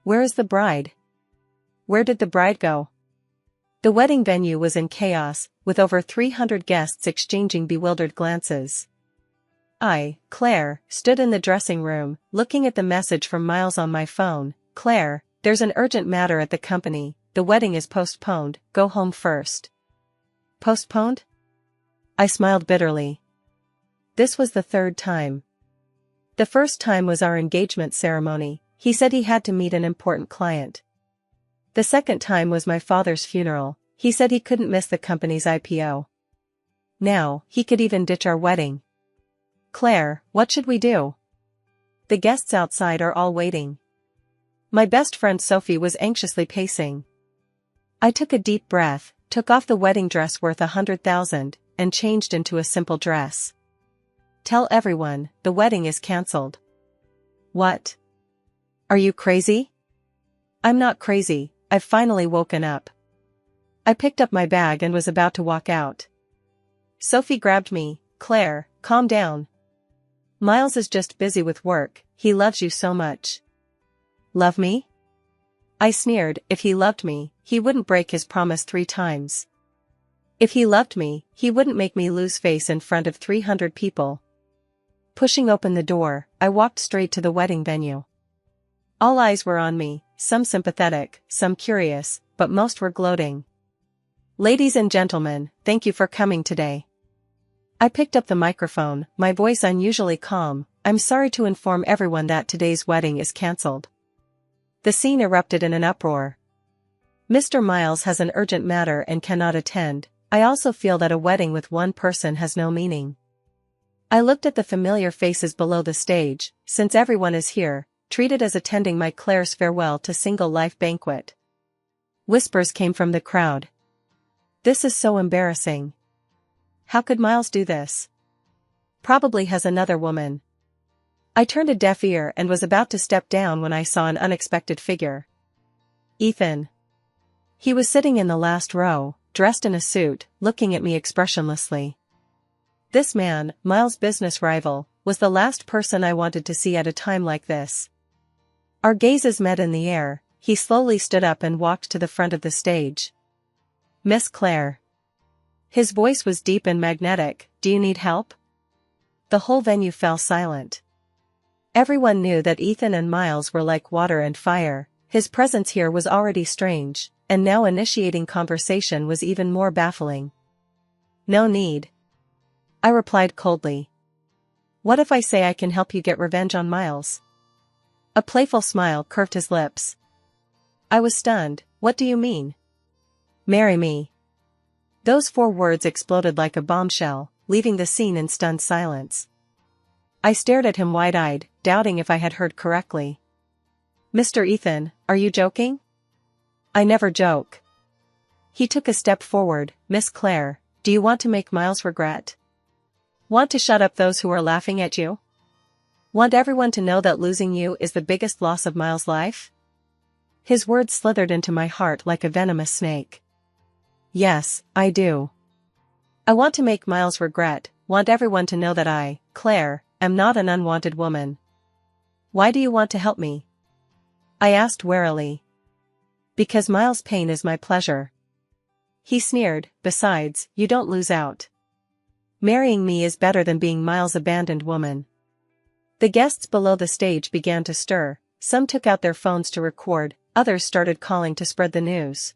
Where is the bride? Where did the bride go? The wedding venue was in chaos, with over 300 guests exchanging bewildered glances. I, Claire, stood in the dressing room, looking at the message from Miles on my phone. Claire, there's an urgent matter at the company, the wedding is postponed, go home first. Postponed? I smiled bitterly. This was the third time. The first time was our engagement ceremony, he said he had to meet an important client. The second time was my father's funeral, he said he couldn't miss the company's IPO. Now, he could even ditch our wedding. Claire, what should we do? The guests outside are all waiting. My best friend Sophie was anxiously pacing. I took a deep breath, took off the wedding dress worth $100,000, and changed into a simple dress. Tell everyone, the wedding is cancelled. What? Are you crazy? I'm not crazy, I've finally woken up. I picked up my bag and was about to walk out. Sophie grabbed me. Claire, calm down. Miles is just busy with work, he loves you so much. Love me? I sneered, if he loved me, he wouldn't break his promise 3 times. If he loved me, he wouldn't make me lose face in front of 300 people. Pushing open the door, I walked straight to the wedding venue. All eyes were on me, some sympathetic, some curious, but most were gloating. Ladies and gentlemen, thank you for coming today. I picked up the microphone, my voice unusually calm. I'm sorry to inform everyone that today's wedding is cancelled. The scene erupted in an uproar. Mr. Miles has an urgent matter and cannot attend. I also feel that a wedding with one person has no meaning. I looked at the familiar faces below the stage. Since everyone is here, treat it as attending my Claire's farewell to single life banquet. Whispers came from the crowd. This is so embarrassing. How could Miles do this? Probably has another woman. I turned a deaf ear and was about to step down when I saw an unexpected figure. Ethan. He was sitting in the last row, dressed in a suit, looking at me expressionlessly. This man, Miles' business rival, was the last person I wanted to see at a time like this. Our gazes met in the air. He slowly stood up and walked to the front of the stage. Miss Claire. His voice was deep and magnetic. Do you need help? The whole venue fell silent. Everyone knew that Ethan and Miles were like water and fire. His presence here was already strange, and now initiating conversation was even more baffling. No need. I replied coldly. What if I say I can help you get revenge on Miles? A playful smile curved his lips. I was stunned. What do you mean? Marry me. Those 4 words exploded like a bombshell, leaving the scene in stunned silence. I stared at him wide-eyed, doubting if I had heard correctly. Mr. Ethan, are you joking? I never joke. He took a step forward. Miss Claire, do you want to make Miles regret? Want to shut up those who are laughing at you? Want everyone to know that losing you is the biggest loss of Miles' life? His words slithered into my heart like a venomous snake. Yes, I do. I want to make Miles regret, want everyone to know that I, Claire, am not an unwanted woman. Why do you want to help me? I asked warily. Because Miles' pain is my pleasure. He sneered, besides, you don't lose out. Marrying me is better than being Miles' abandoned woman. The guests below the stage began to stir, some took out their phones to record, others started calling to spread the news.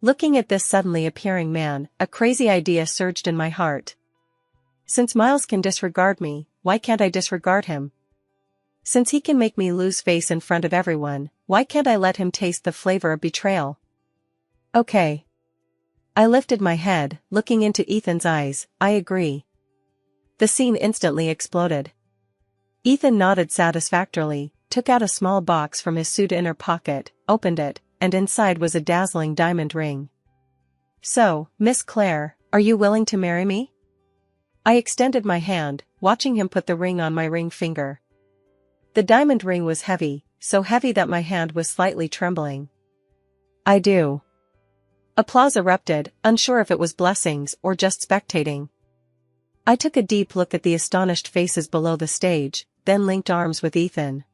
Looking at this suddenly appearing man, a crazy idea surged in my heart. Since Miles can disregard me, why can't I disregard him? Since he can make me lose face in front of everyone, why can't I let him taste the flavor of betrayal? Okay. I lifted my head, looking into Ethan's eyes. I agree. The scene instantly exploded. Ethan nodded satisfactorily, took out a small box from his suit inner pocket, opened it, and inside was a dazzling diamond ring. So, Miss Claire, are you willing to marry me? I extended my hand, watching him put the ring on my ring finger. The diamond ring was heavy, so heavy that my hand was slightly trembling. I do. Applause erupted, unsure if it was blessings or just spectating. I took a deep look at the astonished faces below the stage, then linked arms with Ethan.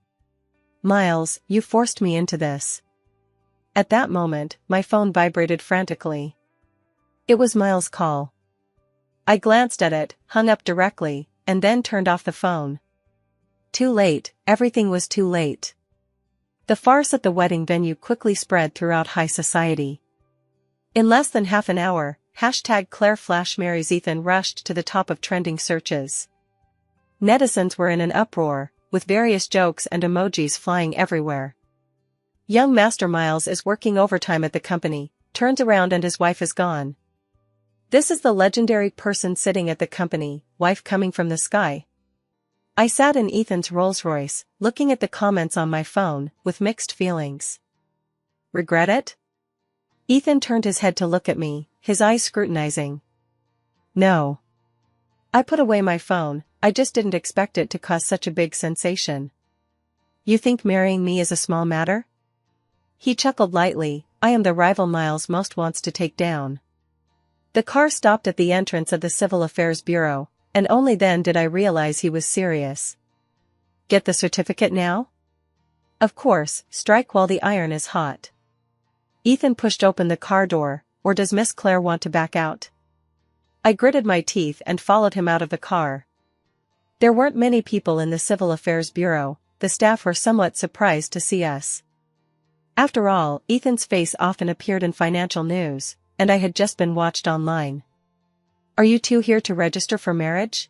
Miles, you forced me into this. At that moment, my phone vibrated frantically. It was Miles' call. I glanced at it, hung up directly, and then turned off the phone. Too late, everything was too late. The farce at the wedding venue quickly spread throughout high society. In less than half an hour, #Claire Flash marries Ethan rushed to the top of trending searches. Netizens were in an uproar, with various jokes and emojis flying everywhere. Young Master Miles is working overtime at the company, turns around and his wife is gone. This is the legendary person sitting at the company, wife coming from the sky. I sat in Ethan's Rolls-Royce, looking at the comments on my phone, with mixed feelings. Regret it? Ethan turned his head to look at me, his eyes scrutinizing. No. I put away my phone, I just didn't expect it to cause such a big sensation. You think marrying me is a small matter? He chuckled lightly, I am the rival Miles most wants to take down. The car stopped at the entrance of the Civil Affairs Bureau, and only then did I realize he was serious. Get the certificate now? Of course, strike while the iron is hot. Ethan pushed open the car door, or does Miss Claire want to back out? I gritted my teeth and followed him out of the car. There weren't many people in the Civil Affairs Bureau, the staff were somewhat surprised to see us. After all, Ethan's face often appeared in financial news, and I had just been watched online. Are you two here to register for marriage?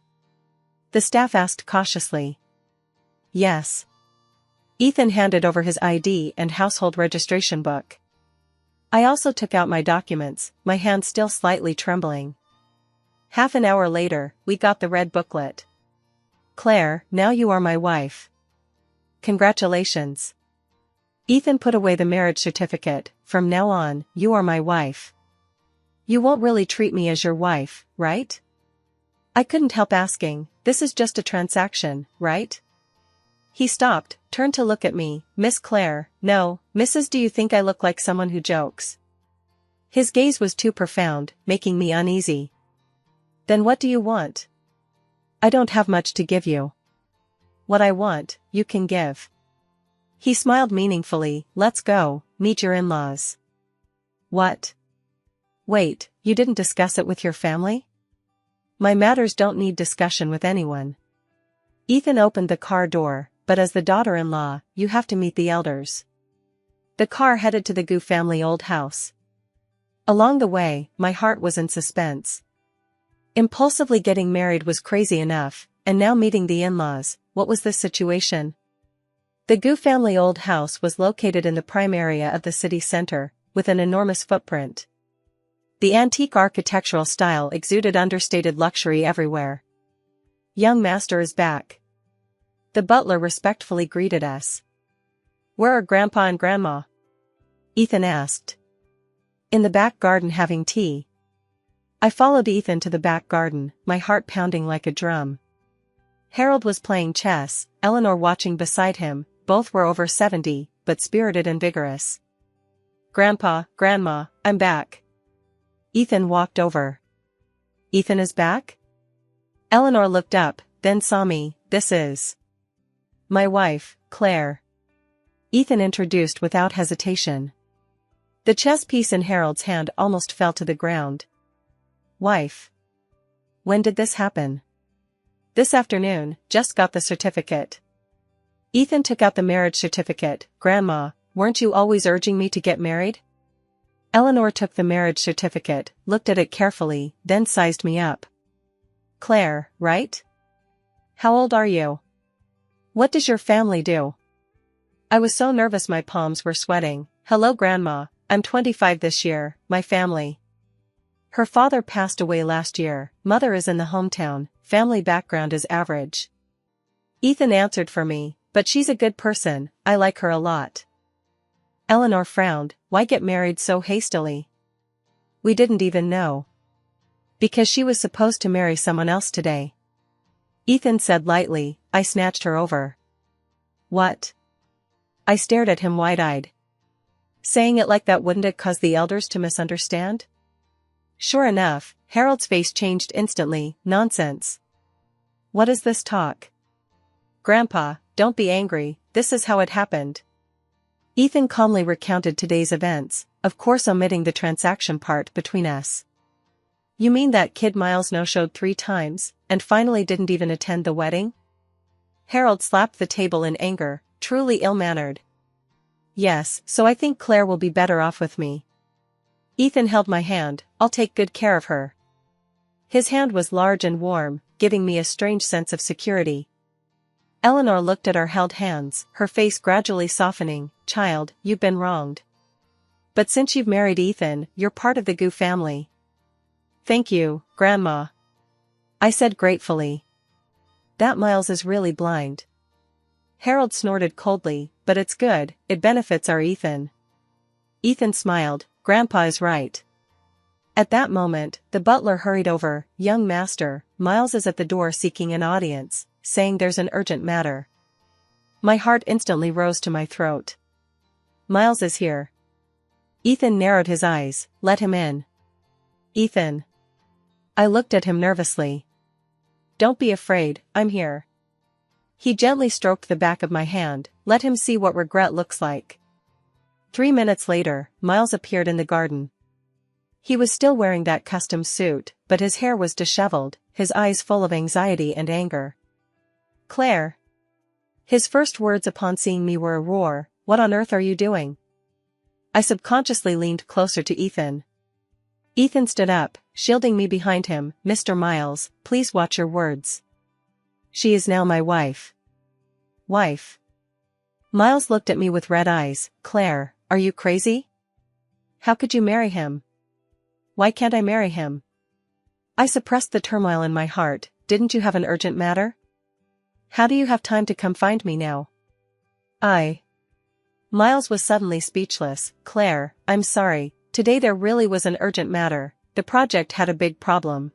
The staff asked cautiously. Yes. Ethan handed over his ID and household registration book. I also took out my documents, my hand still slightly trembling. Half an hour later, we got the red booklet. Claire, now you are my wife. Congratulations. Ethan put away the marriage certificate, from now on, you are my wife. You won't really treat me as your wife, right? I couldn't help asking, this is just a transaction, right? He stopped, turned to look at me, Miss Claire, no, Mrs. Do you think I look like someone who jokes? His gaze was too profound, making me uneasy. Then what do you want? I don't have much to give you. What I want, you can give. He smiled meaningfully, let's go, meet your in-laws. What? Wait, you didn't discuss it with your family? My matters don't need discussion with anyone. Ethan opened the car door, but as the daughter-in-law, you have to meet the elders. The car headed to the Gu family old house. Along the way, my heart was in suspense. Impulsively getting married was crazy enough, and now meeting the in-laws, what was this situation? The Gu family old house was located in the prime area of the city center, with an enormous footprint. The antique architectural style exuded understated luxury everywhere. Young master is back. The butler respectfully greeted us. Where are Grandpa and Grandma? Ethan asked. In the back garden having tea. I followed Ethan to the back garden, my heart pounding like a drum. Harold was playing chess, Eleanor watching beside him, both were over 70, but spirited and vigorous. Grandpa, Grandma, I'm back. Ethan walked over. Ethan is back? Eleanor looked up, then saw me, this is my wife, Claire. Ethan introduced without hesitation. The chess piece in Harold's hand almost fell to the ground. Wife. When did this happen? This afternoon, just got the certificate. Ethan took out the marriage certificate. Grandma, weren't you always urging me to get married? Eleanor took the marriage certificate, looked at it carefully, then sized me up. Claire, right? How old are you? What does your family do? I was so nervous my palms were sweating. Hello Grandma, I'm 25 this year, my family. Her father passed away last year, mother is in the hometown, family background is average. Ethan answered for me, but she's a good person, I like her a lot. Eleanor frowned, why get married so hastily? We didn't even know. Because she was supposed to marry someone else today. Ethan said lightly, I snatched her over. What? I stared at him wide-eyed. Saying it like that wouldn't it cause the elders to misunderstand? Sure enough, Harold's face changed instantly, nonsense. What is this talk? Grandpa, don't be angry, this is how it happened. Ethan calmly recounted today's events, of course omitting the transaction part between us. You mean that kid Miles no-showed 3 times, and finally didn't even attend the wedding? Harold slapped the table in anger, truly ill-mannered. Yes, so I think Claire will be better off with me. Ethan held my hand, I'll take good care of her. His hand was large and warm, giving me a strange sense of security. Eleanor looked at our held hands, her face gradually softening. Child, you've been wronged. But since you've married Ethan, you're part of the Gu family. Thank you, Grandma. I said gratefully. That Miles is really blind. Harold snorted coldly, but it's good, it benefits our Ethan. Ethan smiled, Grandpa is right. At that moment, the butler hurried over, young master, Miles is at the door seeking an audience, saying there's an urgent matter. My heart instantly rose to my throat. Miles is here. Ethan narrowed his eyes, let him in. Ethan. I looked at him nervously. Don't be afraid, I'm here. He gently stroked the back of my hand, let him see what regret looks like. 3 minutes later, Miles appeared in the garden. He was still wearing that custom suit, but his hair was disheveled, his eyes full of anxiety and anger. Claire. His first words upon seeing me were a roar, what on earth are you doing? I subconsciously leaned closer to Ethan. Ethan stood up, shielding me behind him, Mr. Miles, please watch your words. She is now my wife. Wife. Miles looked at me with red eyes, Claire, are you crazy? How could you marry him? Why can't I marry him? I suppressed the turmoil in my heart, didn't you have an urgent matter? How do you have time to come find me now? Miles was suddenly speechless, Claire, I'm sorry, today there really was an urgent matter, the project had a big problem,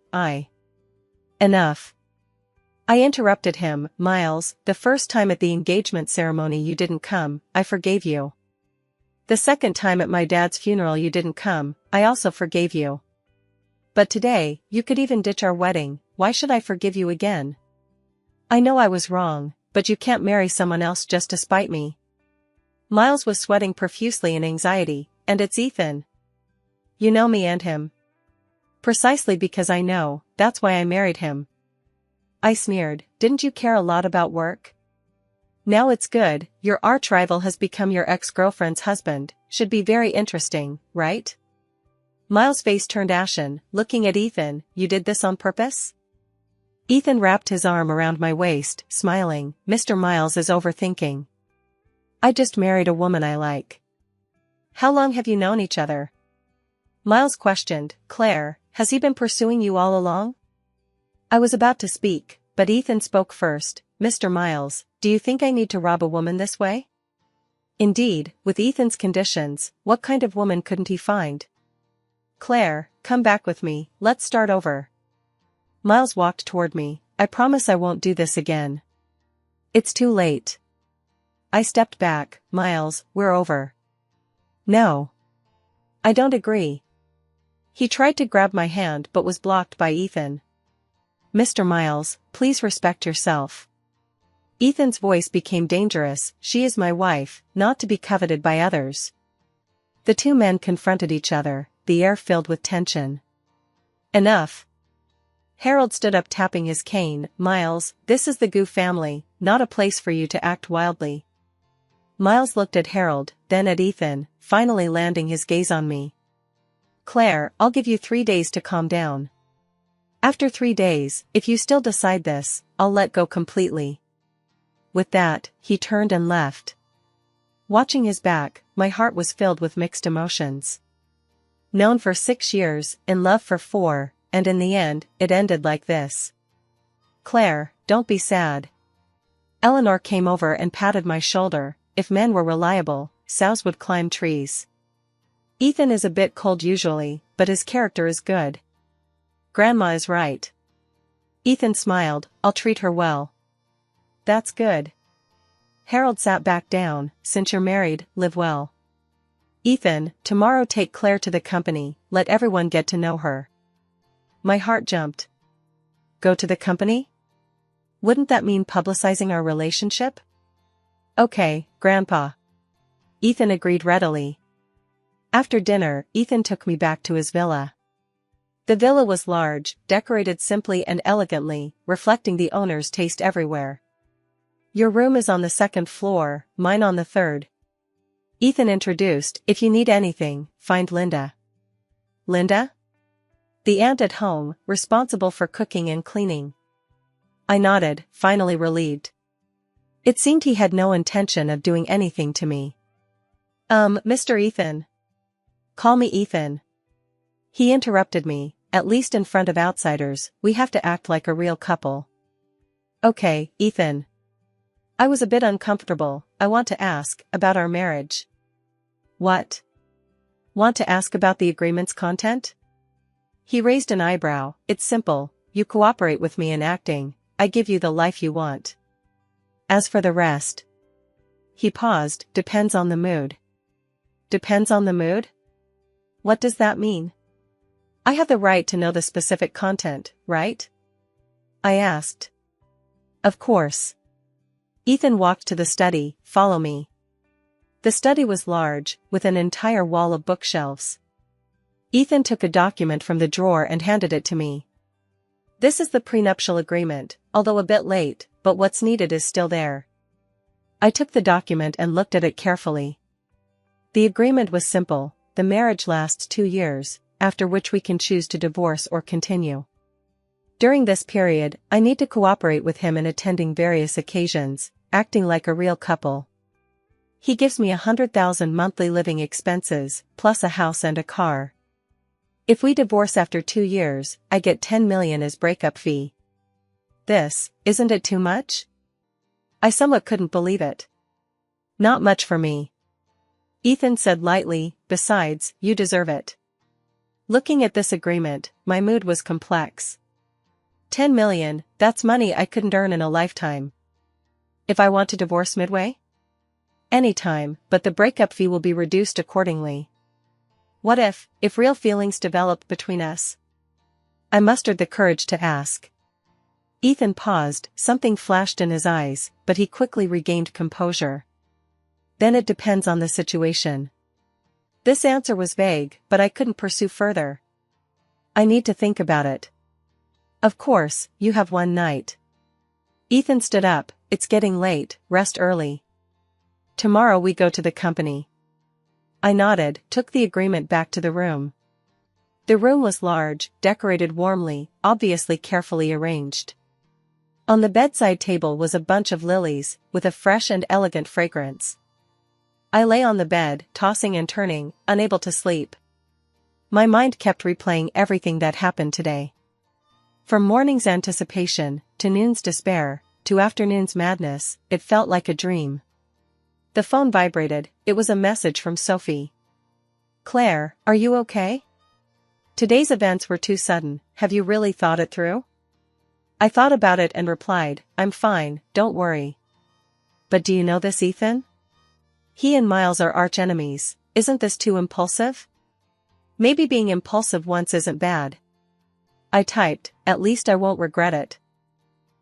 Enough. I interrupted him, Miles, the first time at the engagement ceremony you didn't come, I forgave you. The second time at my dad's funeral you didn't come, I also forgave you. But today, you could even ditch our wedding, why should I forgive you again? I know I was wrong, but you can't marry someone else just to spite me. Miles was sweating profusely in anxiety, and it's Ethan. You know me and him. Precisely because I know, that's why I married him. I sneered, didn't you care a lot about work? Now it's good, your arch-rival has become your ex-girlfriend's husband, should be very interesting, right? Miles' face turned ashen, looking at Ethan, you did this on purpose? Ethan wrapped his arm around my waist, smiling, Mr. Miles is overthinking. I just married a woman I like. How long have you known each other? Miles questioned, Claire, has he been pursuing you all along? I was about to speak, but Ethan spoke first, Mr. Miles, do you think I need to rob a woman this way? Indeed, with Ethan's conditions, what kind of woman couldn't he find? Claire, come back with me, let's start over. Miles walked toward me, I promise I won't do this again. It's too late. I stepped back, Miles, we're over. No. I don't agree. He tried to grab my hand but was blocked by Ethan. Mr. Miles, please respect yourself. Ethan's voice became dangerous, she is my wife, not to be coveted by others. The two men confronted each other, the air filled with tension. Enough. Harold stood up tapping his cane, Miles, this is the Gu family, not a place for you to act wildly. Miles looked at Harold, then at Ethan, finally landing his gaze on me. Claire, I'll give you 3 days to calm down. After 3 days, if you still decide this, I'll let go completely. With that, he turned and left. Watching his back, my heart was filled with mixed emotions. Known for 6 years, in love for 4, and in the end, it ended like this. Claire, don't be sad. Eleanor came over and patted my shoulder, if men were reliable, sows would climb trees. Ethan is a bit cold usually, but his character is good. Grandma is right. Ethan smiled, I'll treat her well. That's good. Harold sat back down, since you're married, live well. Ethan, tomorrow take Claire to the company, let everyone get to know her. My heart jumped. Go to the company? Wouldn't that mean publicizing our relationship? Okay, Grandpa. Ethan agreed readily. After dinner, Ethan took me back to his villa. The villa was large, decorated simply and elegantly, reflecting the owner's taste everywhere. Your room is on the second floor, mine on the third. Ethan introduced, if you need anything, find Linda. Linda? The aunt at home, responsible for cooking and cleaning. I nodded, finally relieved. It seemed he had no intention of doing anything to me. Mr. Ethan. Call me Ethan. He interrupted me, at least in front of outsiders, we have to act like a real couple. Okay, Ethan. I was a bit uncomfortable. I want to ask about our marriage. What? Want to ask about the agreement's content? He raised an eyebrow. It's simple, you cooperate with me in acting, I give you the life you want. As for the rest. He paused, depends on the mood. Depends on the mood? What does that mean? I have the right to know the specific content, right? I asked. Of course. Ethan walked to the study, follow me. The study was large, with an entire wall of bookshelves. Ethan took a document from the drawer and handed it to me. This is the prenuptial agreement, although a bit late, but what's needed is still there. I took the document and looked at it carefully. The agreement was simple, the marriage lasts 2 years, after which we can choose to divorce or continue. During this period, I need to cooperate with him in attending various occasions, acting like a real couple. He gives me 100,000 monthly living expenses, plus a house and a car. If we divorce after 2 years, I get 10 million as breakup fee. Isn't it too much? I somewhat couldn't believe it. Not much for me. Ethan said lightly, besides, you deserve it. Looking at this agreement, my mood was complex. 10 million, that's money I couldn't earn in a lifetime. If I want to divorce midway? Anytime, but the breakup fee will be reduced accordingly. What if real feelings develop between us? I mustered the courage to ask. Ethan paused, something flashed in his eyes, but he quickly regained composure. Then it depends on the situation. This answer was vague, but I couldn't pursue further. I need to think about it. Of course, you have one night. Ethan stood up, it's getting late, rest early. Tomorrow we go to the company. I nodded, took the agreement back to the room. The room was large, decorated warmly, obviously carefully arranged. On the bedside table was a bunch of lilies, with a fresh and elegant fragrance. I lay on the bed, tossing and turning, unable to sleep. My mind kept replaying everything that happened today. From morning's anticipation, to noon's despair, to afternoon's madness, it felt like a dream. The phone vibrated, it was a message from Sophie. Claire, are you okay? Today's events were too sudden, have you really thought it through? I thought about it and replied, I'm fine, don't worry. But do you know this, Ethan? He and Miles are arch enemies, isn't this too impulsive? Maybe being impulsive once isn't bad. I typed, at least I won't regret it.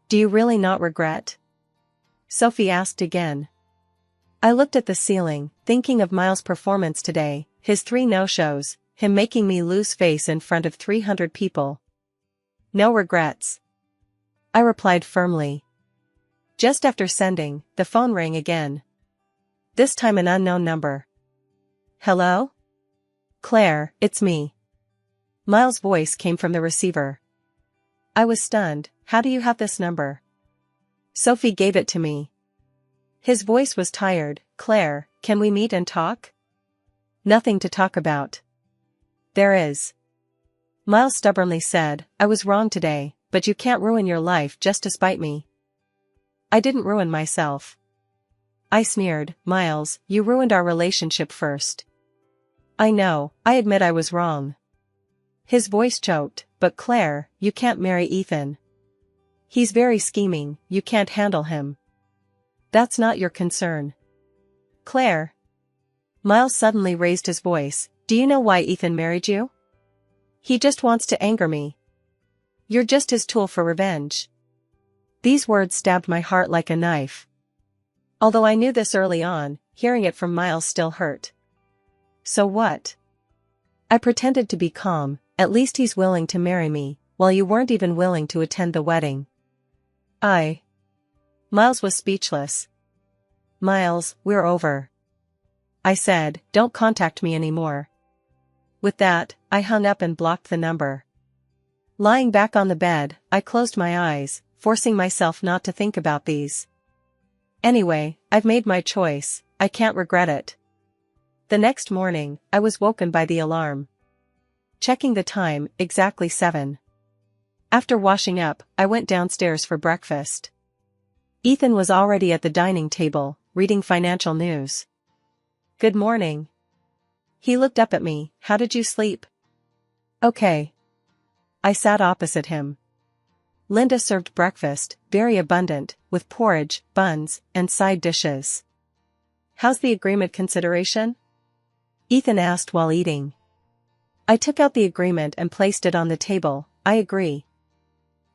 Do you really not regret? Sophie asked again. I looked at the ceiling, thinking of Miles' performance today, his 3 no-shows, him making me lose face in front of 300 people. No regrets. I replied firmly. Just after sending, the phone rang again. This time an unknown number. Hello? Claire, it's me. Miles' voice came from the receiver. I was stunned, how do you have this number? Sophie gave it to me. His voice was tired, Claire, can we meet and talk? Nothing to talk about. There is. Miles stubbornly said, I was wrong today, but you can't ruin your life just to spite me. I didn't ruin myself. I sneered, Miles, you ruined our relationship first. I know, I admit I was wrong. His voice choked, but Claire, you can't marry Ethan. He's very scheming, you can't handle him. That's not your concern. Claire. Miles suddenly raised his voice, do you know why Ethan married you? He just wants to anger me. You're just his tool for revenge. These words stabbed my heart like a knife. Although I knew this early on, hearing it from Miles still hurt. So what? I pretended to be calm. At least he's willing to marry me, while you weren't even willing to attend the wedding. Miles was speechless. Miles, we're over. I said, don't contact me anymore. With that, I hung up and blocked the number. Lying back on the bed, I closed my eyes, forcing myself not to think about these. Anyway, I've made my choice, I can't regret it. The next morning, I was woken by the alarm. Checking the time, exactly 7. After washing up, I went downstairs for breakfast. Ethan was already at the dining table, reading financial news. Good morning. He looked up at me. How did you sleep? Okay. I sat opposite him. Linda served breakfast, very abundant, with porridge, buns, and side dishes. How's the agreement consideration? Ethan asked while eating. I took out the agreement and placed it on the table. I agree.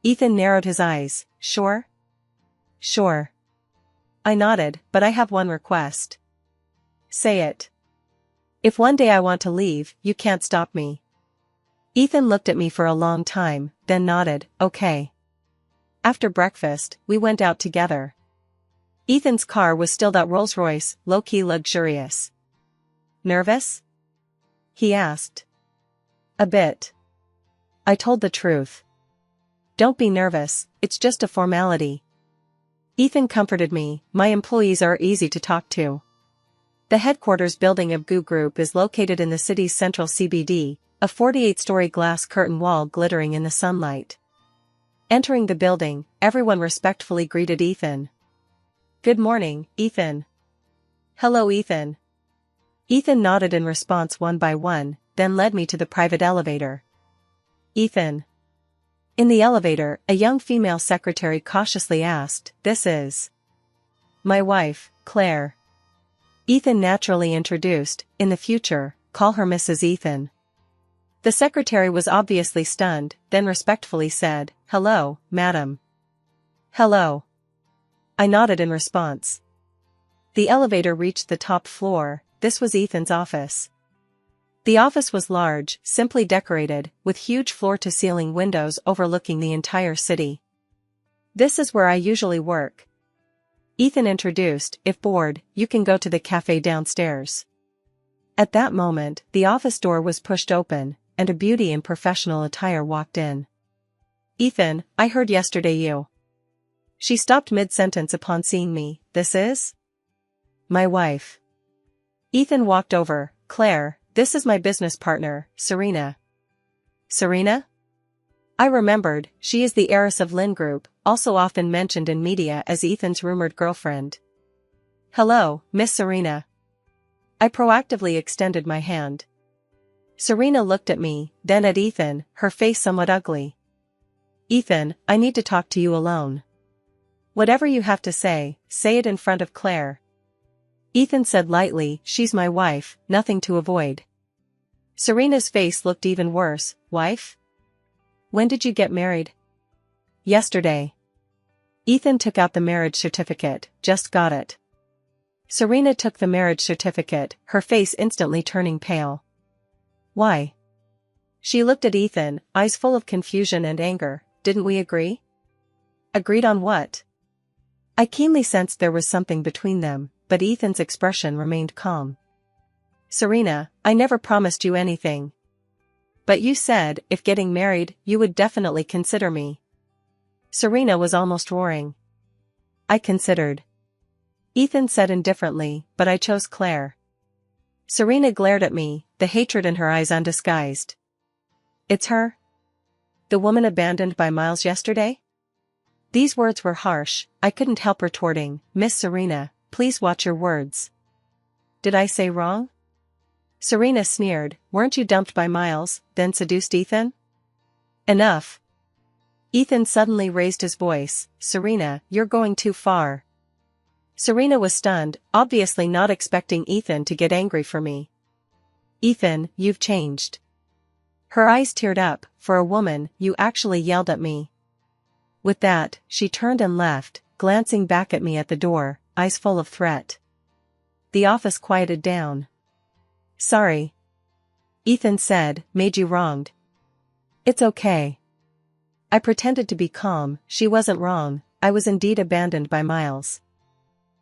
Ethan narrowed his eyes. Sure? Sure. I nodded, but I have one request. Say it. If one day I want to leave, you can't stop me. Ethan looked at me for a long time, then nodded, okay. After breakfast, we went out together. Ethan's car was still that Rolls-Royce, low-key luxurious. Nervous? He asked. A bit. I told the truth. Don't be nervous, it's just a formality. Ethan comforted me. My employees are easy to talk to. The headquarters building of GU Group is located in the city's central CBD, a 48-story glass curtain wall glittering in the sunlight. Entering the building, everyone respectfully greeted Ethan. Good morning, Ethan. Hello, Ethan. Ethan nodded in response one by one, then led me to the private elevator. Ethan. In the elevator, a young female secretary cautiously asked, This is my wife, Claire. Ethan naturally introduced, in the future, call her Mrs. Ethan. The secretary was obviously stunned, then respectfully said, Hello, madam. Hello. I nodded in response. The elevator reached the top floor. This was Ethan's office. The office was large, simply decorated, with huge floor-to-ceiling windows overlooking the entire city. This is where I usually work. Ethan introduced. If bored, you can go to the cafe downstairs. At that moment, the office door was pushed open, and a beauty in professional attire walked in. Ethan, I heard yesterday you. She stopped mid-sentence upon seeing me. This is my wife. Ethan walked over. Claire, this is my business partner, Serena. Serena? I remembered, she is the heiress of Lynn Group, also often mentioned in media as Ethan's rumored girlfriend. Hello, Miss Serena. I proactively extended my hand. Serena looked at me, then at Ethan, her face somewhat ugly. Ethan, I need to talk to you alone. Whatever you have to say it in front of Claire. Ethan said lightly, she's my wife, nothing to avoid. Serena's face looked even worse. Wife? When did you get married? Yesterday. Ethan took out the marriage certificate. Just got it. Serena took the marriage certificate, her face instantly turning pale. Why? She looked at Ethan, eyes full of confusion and anger. Didn't we agree? Agreed on what? I keenly sensed there was something between them, but Ethan's expression remained calm. Serena, I never promised you anything. But you said, if getting married, you would definitely consider me. Serena was almost roaring. I considered. Ethan said indifferently, but I chose Claire. Serena glared at me, the hatred in her eyes undisguised. It's her? The woman abandoned by Miles yesterday? These words were harsh, I couldn't help retorting, Miss Serena, please watch your words. Did I say wrong? Serena sneered, weren't you dumped by Miles, then seduced Ethan? Enough. Ethan suddenly raised his voice, Serena, you're going too far. Serena was stunned, obviously not expecting Ethan to get angry for me. Ethan, you've changed. Her eyes teared up, for a woman, you actually yelled at me. With that, she turned and left, glancing back at me at the door, eyes full of threat. The office quieted down. "Sorry," Ethan said, "made you wronged." "It's okay." I pretended to be calm. She wasn't wrong, I was indeed abandoned by Miles.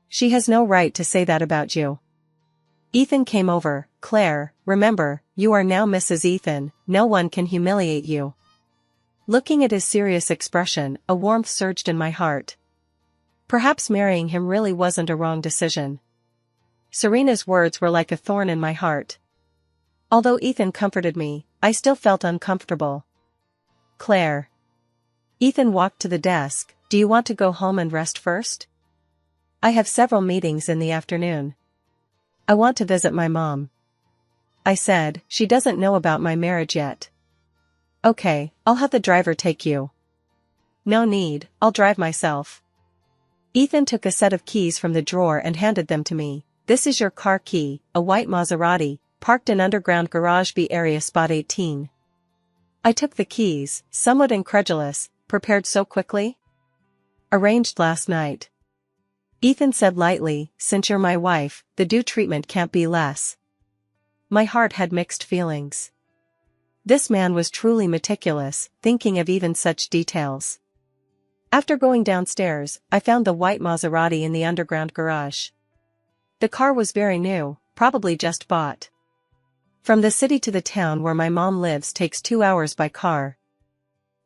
"She has no right to say that about you." Ethan came over. "Claire, remember, you are now Mrs. Ethan, no one can humiliate you." Looking at his serious expression, a warmth surged in my heart. Perhaps marrying him really wasn't a wrong decision. Serena's words were like a thorn in my heart. Although Ethan comforted me, I still felt uncomfortable. "Claire." Ethan walked to the desk. "Do you want to go home and rest first? I have several meetings in the afternoon. I want to visit my mom." I said, "She doesn't know about my marriage yet." "Okay, I'll have the driver take you." "No need, I'll drive myself." Ethan took a set of keys from the drawer and handed them to me. "This is your car key, a white Maserati, parked in underground garage B area spot 18. I took the keys, somewhat incredulous. "Prepared so quickly?" "Arranged last night." Ethan said lightly, "Since you're my wife, the due treatment can't be less." My heart had mixed feelings. This man was truly meticulous, thinking of even such details. After going downstairs, I found the white Maserati in the underground garage. The car was very new, probably just bought. From the city to the town where my mom lives takes 2 hours by car.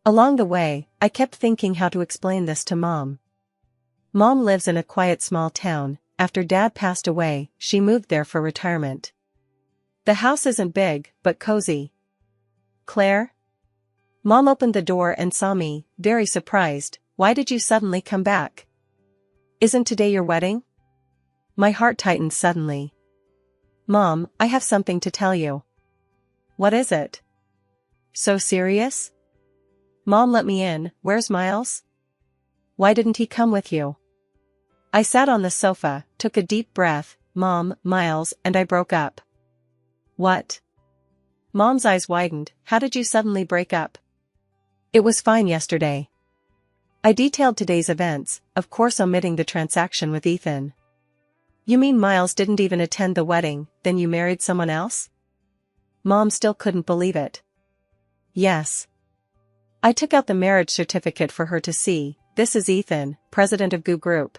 Along the way, I kept thinking how to explain this to Mom. Mom lives in a quiet small town. After Dad passed away, she moved there for retirement. The house isn't big, but cozy. "Claire?" Mom opened the door and saw me, very surprised. "Why did you suddenly come back? Isn't today your wedding?" My heart tightened suddenly. "Mom, I have something to tell you." "What is it? So serious?" "Mom, let me in. Where's Miles? Why didn't he come with you?" I sat on the sofa, took a deep breath. "Mom, Miles and I broke up." "What?" Mom's eyes widened. "How did you suddenly break up?" "It was fine yesterday." I detailed today's events, of course omitting the transaction with Ethan. "You mean Miles didn't even attend the wedding, then you married someone else?" Mom still couldn't believe it. "Yes." I took out the marriage certificate for her to see. "This is Ethan, president of Group."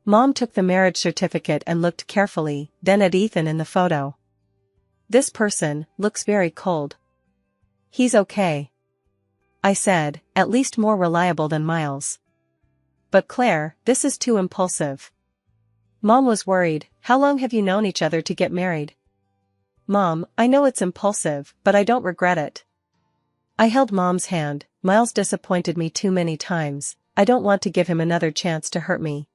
Mom took the marriage certificate and looked carefully, then at Ethan in the photo. "This person looks very cold." "He's okay," I said, "at least more reliable than Miles." "But Claire, this is too impulsive." Mom was worried. "How long have you known each other to get married?" "Mom, I know it's impulsive, but I don't regret it." I held Mom's hand. "Miles disappointed me too many times. I don't want to give him another chance to hurt me."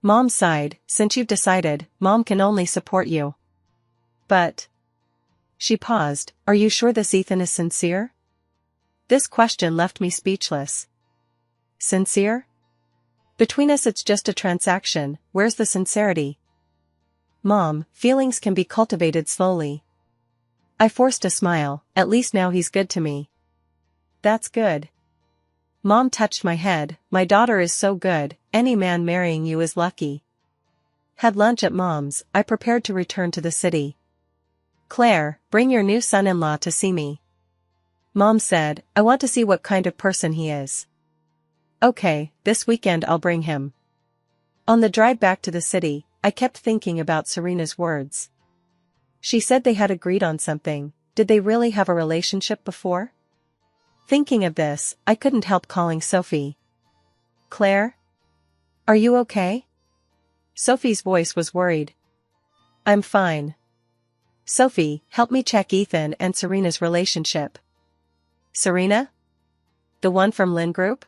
Mom sighed. "Since you've decided, Mom can only support you." "But..." She paused. "Are you sure this Ethan is sincere?" This question left me speechless. Sincere? Between us it's just a transaction, where's the sincerity? Mom, feelings can be cultivated slowly. I forced a smile. "At least now he's good to me." "That's good." Mom touched my head. "My daughter is so good, any man marrying you is lucky." Had lunch at Mom's. I prepared to return to the city. "Claire, bring your new son-in-law to see me." Mom said, "I want to see what kind of person he is." "Okay, this weekend I'll bring him." On the drive back to the city, I kept thinking about Serena's words. She said they had agreed on something. Did they really have a relationship before? Thinking of this, I couldn't help calling Sophie. "Claire? Are you okay?" Sophie's voice was worried. "I'm fine." "Sophie, help me check Ethan and Serena's relationship." "Serena? The one from Lynn Group?"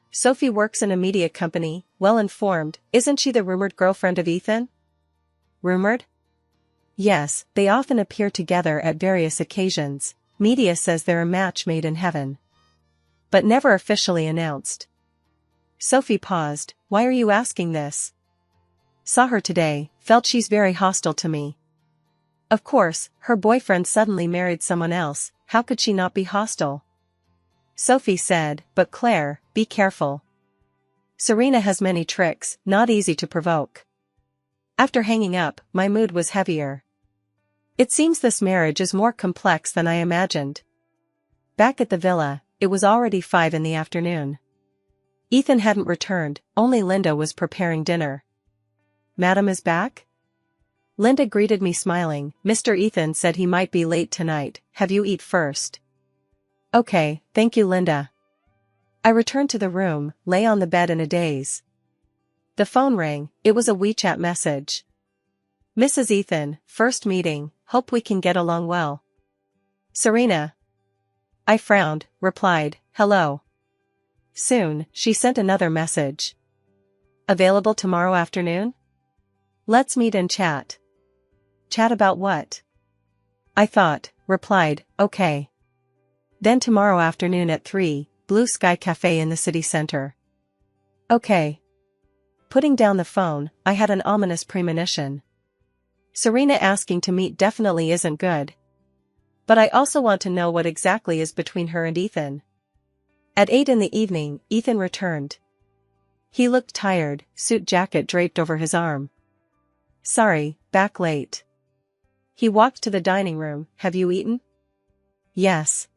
"Sophie works in a media company, well informed. Isn't she the rumored girlfriend of Ethan?" "Rumored?" "Yes, they often appear together at various occasions. Media says they're a match made in heaven. But never officially announced." Sophie paused. "Why are you asking this?" "Saw her today, felt she's very hostile to me." Of course, her boyfriend suddenly married someone else, how could she not be hostile? Sophie said, "But Claire, be careful." Serena has many tricks, not easy to provoke. After hanging up, my mood was heavier. It seems this marriage is more complex than I imagined. Back at the villa, it was already 5 in the afternoon. Ethan hadn't returned, only Linda was preparing dinner. "Madam is back?" Linda greeted me smiling. "Mr. Ethan said he might be late tonight, have you eat first?" "Okay, thank you, Linda." I returned to the room, lay on the bed in a daze. The phone rang, it was a WeChat message. "Mrs. Ethan, first meeting, hope we can get along well. Serena." I frowned, replied, "Hello." Soon, she sent another message. "Available tomorrow afternoon? Let's meet and chat." "Chat about what?" I thought, replied, "Okay. Then tomorrow afternoon at 3, Blue Sky Cafe in the city center." "Okay." Putting down the phone, I had an ominous premonition. Serena asking to meet definitely isn't good. But I also want to know what exactly is between her and Ethan. At 8 in the evening, Ethan returned. He looked tired, suit jacket draped over his arm. "Sorry, back late." He walked to the dining room. "Have you eaten?" "Yes."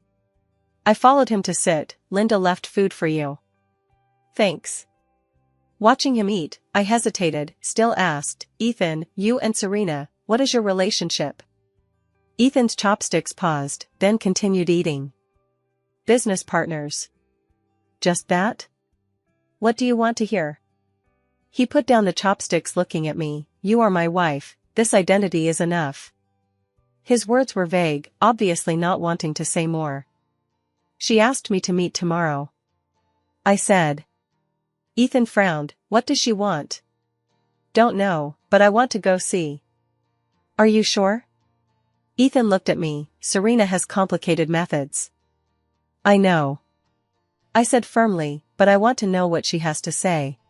I followed him to sit. "Linda left food for you." "Thanks." Watching him eat, I hesitated, still asked, "Ethan, you and Serena, what is your relationship?" Ethan's chopsticks paused, then continued eating. "Business partners." "Just that? What do you want to hear?" He put down the chopsticks looking at me. "You are my wife, this identity is enough." His words were vague, obviously not wanting to say more. "She asked me to meet tomorrow," I said. Ethan frowned. "What does she want?" "Don't know, but I want to go see." "Are you sure?" Ethan looked at me. "Serena has complicated methods." "I know," I said firmly, "but I want to know what she has to say."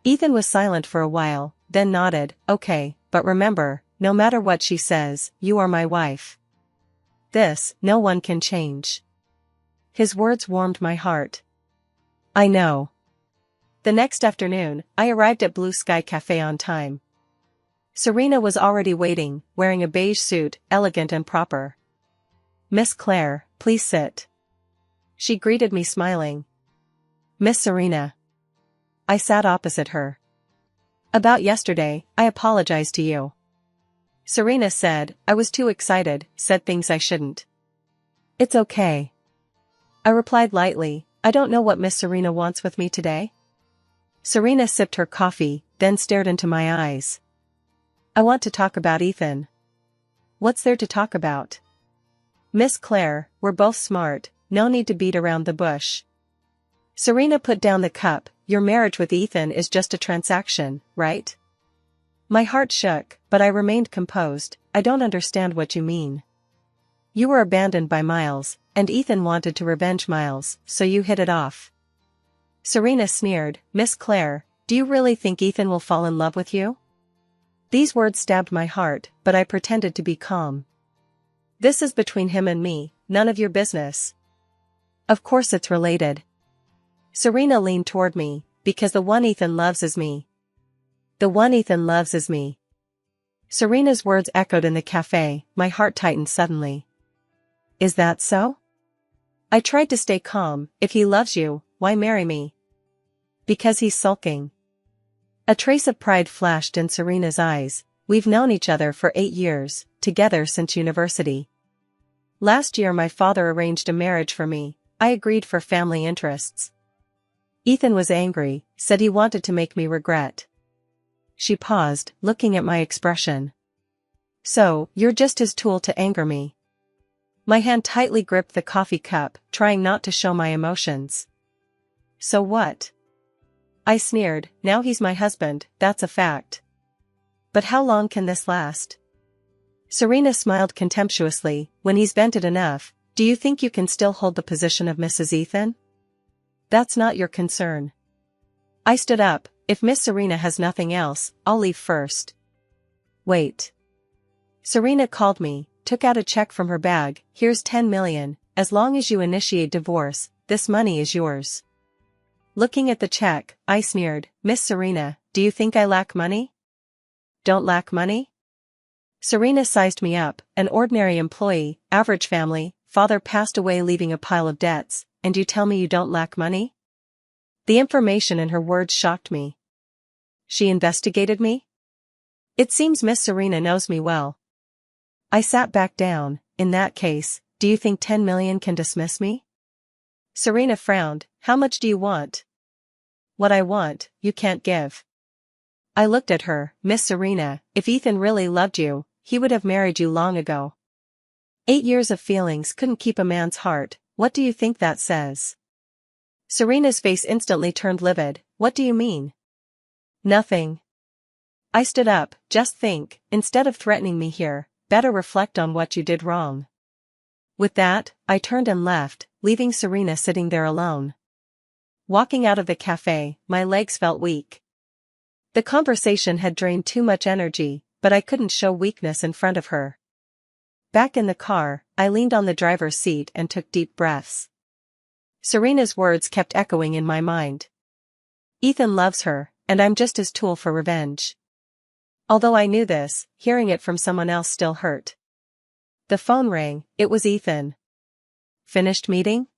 Ethan was silent for a while, then nodded. "Okay, but remember, no matter what she says, you are my wife. This, no one can change." His words warmed my heart. "I know." The next afternoon, I arrived at Blue Sky Cafe on time. Serena was already waiting, wearing a beige suit, elegant and proper. "Miss Claire, please sit." She greeted me smiling. "Miss Serena." I sat opposite her. "About yesterday, I apologized to you." Serena said, "I was too excited, said things I shouldn't." "It's okay." I replied lightly, "I don't know what Miss Serena wants with me today." Serena sipped her coffee, then stared into my eyes. "I want to talk about Ethan." "What's there to talk about?" "Miss Claire, we're both smart, no need to beat around the bush." Serena put down the cup. "Your marriage with Ethan is just a transaction, right?" My heart shook, but I remained composed. "I don't understand what you mean." "You were abandoned by Miles, and Ethan wanted to revenge Miles, so you hit it off." Serena sneered. "Miss Claire, do you really think Ethan will fall in love with you?" These words stabbed my heart, but I pretended to be calm. "This is between him and me, none of your business." "Of course it's related." Serena leaned toward me. "Because the one Ethan loves is me." "The one Ethan loves is me." Serena's words echoed in the cafe. My heart tightened suddenly. "Is that so?" I tried to stay calm. "If he loves you, why marry me?" "Because he's sulking." A trace of pride flashed in Serena's eyes. "We've known each other for 8 years, together since university. Last year my father arranged a marriage for me, I agreed for family interests. Ethan was angry, said he wanted to make me regret." She paused, looking at my expression. "So, you're just his tool to anger me." My hand tightly gripped the coffee cup, trying not to show my emotions. "So what?" I sneered. "Now he's my husband, that's a fact. But how long can this last?" Serena smiled contemptuously. "When he's vented enough, do you think you can still hold the position of Mrs. Ethan? That's not your concern." I stood up. "If Miss Serena has nothing else, I'll leave first." "Wait." Serena called me, took out a check from her bag. "Here's 10 million, as long as you initiate divorce, this money is yours." Looking at the check, I sneered, "Miss Serena, do you think I lack money?" "Don't lack money?" Serena sized me up, an ordinary employee, average family, father passed away leaving a pile of debts, and you tell me you don't lack money? The information in her words shocked me. She investigated me? It seems Miss Serena knows me well. I sat back down. In that case, do you think 10 million can dismiss me? Serena frowned. How much do you want? What I want, you can't give. I looked at her. Miss Serena, if Ethan really loved you, he would have married you long ago. 8 years of feelings couldn't keep a man's heart. What do you think that says? Serena's face instantly turned livid. What do you mean? Nothing. I stood up. Just think, instead of threatening me here, better reflect on what you did wrong. With that, I turned and left, leaving Serena sitting there alone. Walking out of the cafe, my legs felt weak. The conversation had drained too much energy, but I couldn't show weakness in front of her. Back in the car, I leaned on the driver's seat and took deep breaths. Serena's words kept echoing in my mind. Ethan loves her, and I'm just his tool for revenge. Although I knew this, hearing it from someone else still hurt. The phone rang. It was Ethan. Finished meeting?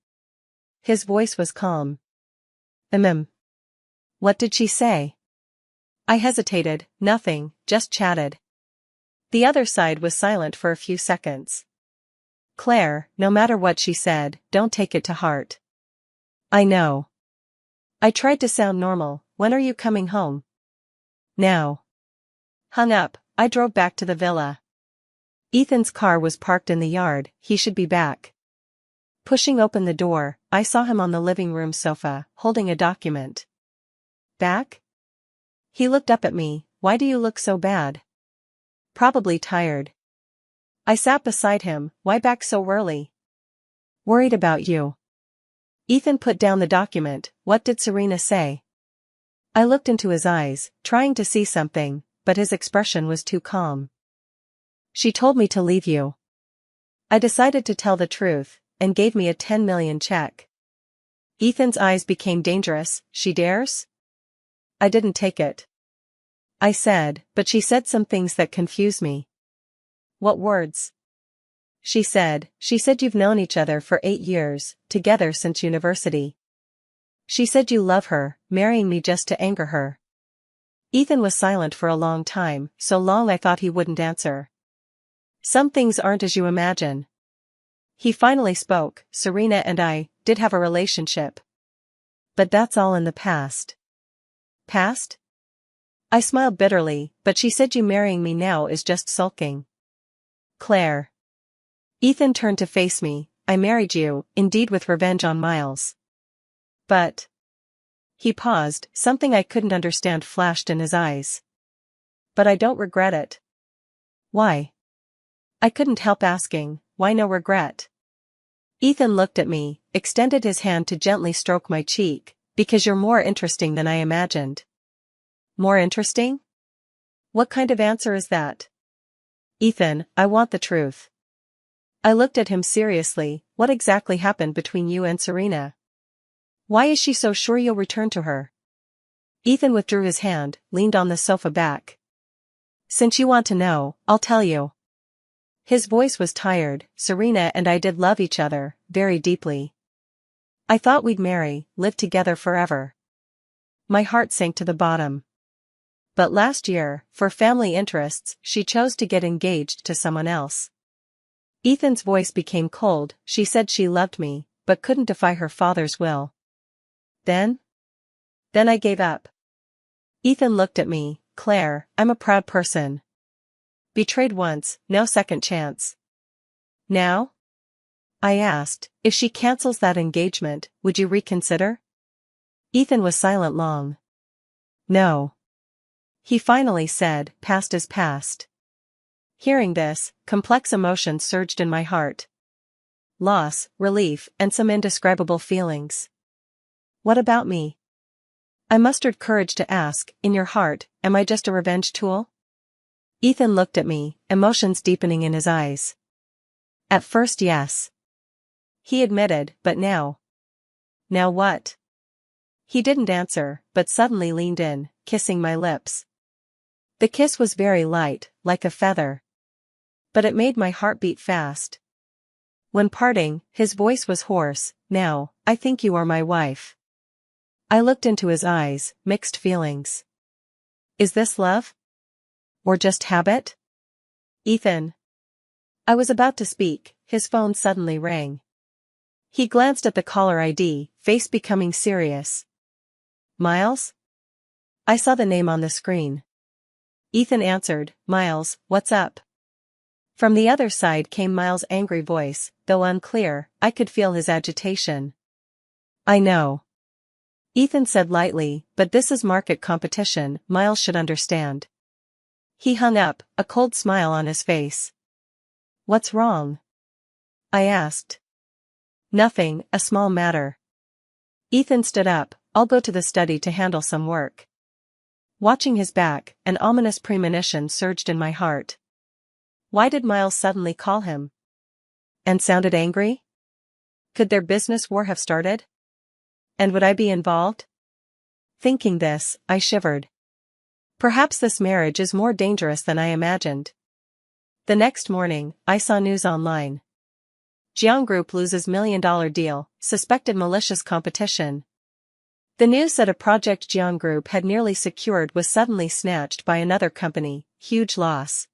His voice was calm. What did she say? I hesitated. Nothing, just chatted. The other side was silent for a few seconds. Claire, no matter what she said, don't take it to heart. I know. I tried to sound normal. When are you coming home? Now. Hung up, I drove back to the villa. Ethan's car was parked in the yard. He should be back. Pushing open the door, I saw him on the living room sofa, holding a document. Back? He looked up at me. Why do you look so bad? Probably tired. I sat beside him. Why back so early? Worried about you. Ethan put down the document. What did Serena say? I looked into his eyes, trying to see something, but his expression was too calm. She told me to leave you. I decided to tell the truth, and gave me a 10 million check. Ethan's eyes became dangerous. She dares? I didn't take it. I said, but she said some things that confuse me. What words? She said you've known each other for 8 years, together since university. She said you love her, marrying me just to anger her. Ethan was silent for a long time, so long I thought he wouldn't answer. Some things aren't as you imagine. He finally spoke. Serena and I did have a relationship. But that's all in the past. Past? I smiled bitterly, but she said you marrying me now is just sulking. Claire. Ethan turned to face me. I married you, indeed, with revenge on Miles. But. He paused, something I couldn't understand flashed in his eyes. But I don't regret it. Why? I couldn't help asking, why no regret? Ethan looked at me, extended his hand to gently stroke my cheek. Because you're more interesting than I imagined. More interesting? What kind of answer is that? Ethan, I want the truth. I looked at him seriously. What exactly happened between you and Serena? Why is she so sure you'll return to her? Ethan withdrew his hand, leaned on the sofa back. Since you want to know, I'll tell you. His voice was tired. Serena and I did love each other, very deeply. I thought we'd marry, live together forever. My heart sank to the bottom. But last year, for family interests, she chose to get engaged to someone else. Ethan's voice became cold. She said she loved me, but couldn't defy her father's will. Then I gave up. Ethan looked at me. Claire, I'm a proud person. Betrayed once, no second chance. Now? I asked, if she cancels that engagement, would you reconsider? Ethan was silent long. No. He finally said, past is past. Hearing this, complex emotions surged in my heart. Loss, relief, and some indescribable feelings. What about me? I mustered courage to ask, in your heart, am I just a revenge tool? Ethan looked at me, emotions deepening in his eyes. At first, yes. He admitted, but now? Now what? He didn't answer, but suddenly leaned in, kissing my lips. The kiss was very light, like a feather. But it made my heart beat fast. When parting, his voice was hoarse. "Now, I think you are my wife." I looked into his eyes, mixed feelings. Is this love? Or just habit? Ethan. I was about to speak, his phone suddenly rang. He glanced at the caller ID, face becoming serious. Miles? I saw the name on the screen. Ethan answered. "Miles, what's up?" From the other side came Miles' angry voice, though unclear, I could feel his agitation. "I know," Ethan said lightly, "but this is market competition, Miles should understand." He hung up, a cold smile on his face. "What's wrong?" I asked. "Nothing, a small matter." Ethan stood up. "I'll go to the study to handle some work." Watching his back, an ominous premonition surged in my heart. Why did Miles suddenly call him? And sounded angry? Could their business war have started? And would I be involved? Thinking this, I shivered. Perhaps this marriage is more dangerous than I imagined. The next morning, I saw news online. Jiang Group loses $1 million deal, suspected malicious competition. The news that a project Jiang Group had nearly secured was suddenly snatched by another company, huge loss.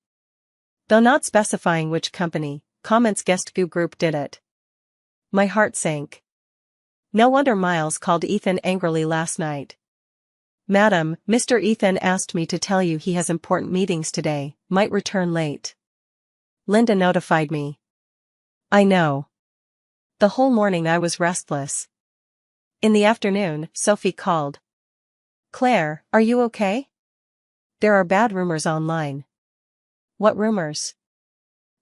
Though not specifying which company, comments guessed Gu Group did it. My heart sank. No wonder Miles called Ethan angrily last night. "Madam, Mr. Ethan asked me to tell you he has important meetings today, might return late. Linda notified me." I know. The whole morning I was restless. In the afternoon, Sophie called. "Claire, are you okay? There are bad rumors online." "What rumors?"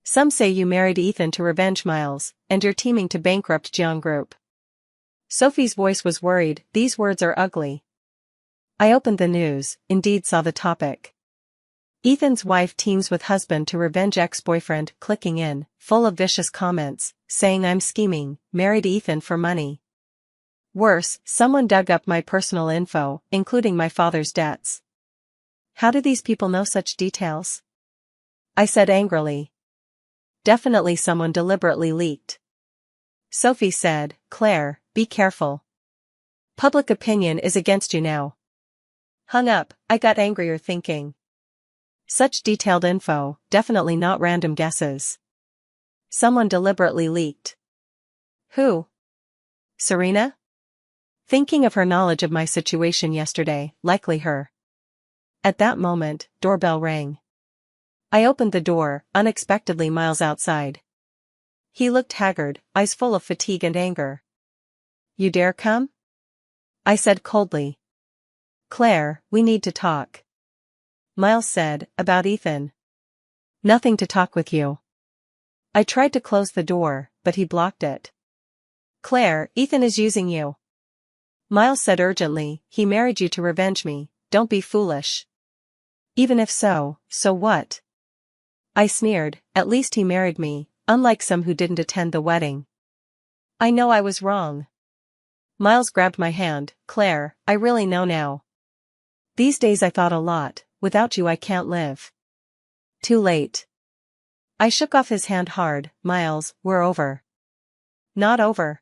"Some say you married Ethan to revenge Miles, and you're teaming to bankrupt Jiang Group." Sophie's voice was worried. "These words are ugly." I opened the news, indeed saw the topic. Ethan's wife teams with husband to revenge ex-boyfriend, clicking in, full of vicious comments, saying I'm scheming, married Ethan for money. Worse, someone dug up my personal info, including my father's debts. How do these people know such details? I said angrily. Definitely someone deliberately leaked. Sophie said, "Claire, be careful. Public opinion is against you now." Hung up, I got angrier thinking. Such detailed info, definitely not random guesses. Someone deliberately leaked. Who? Serena? Thinking of her knowledge of my situation yesterday, likely her. At that moment, doorbell rang. I opened the door, unexpectedly Miles outside. He looked haggard, eyes full of fatigue and anger. "You dare come?" I said coldly. "Claire, we need to talk." Miles said, "About Ethan?" "Nothing to talk with you." I tried to close the door, but he blocked it. "Claire, Ethan is using you." Miles said urgently, "He married you to revenge me, don't be foolish." "Even if so, so what?" I sneered, "At least he married me, unlike some who didn't attend the wedding." "I know I was wrong." Miles grabbed my hand. "Claire, I really know now. These days I thought a lot, without you I can't live." Too late. I shook off his hand hard. "Miles, we're over." "Not over."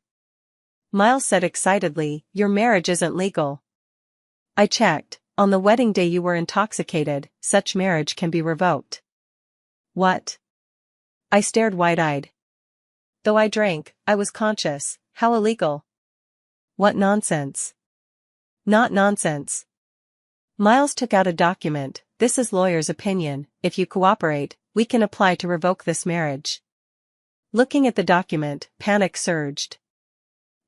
Miles said excitedly, "Your marriage isn't legal." I checked. On the wedding day you were intoxicated, such marriage can be revoked. What? I stared wide-eyed. Though I drank, I was conscious. How illegal? What nonsense. Not nonsense. Miles took out a document. "This is lawyer's opinion. If you cooperate, we can apply to revoke this marriage." Looking at the document, panic surged.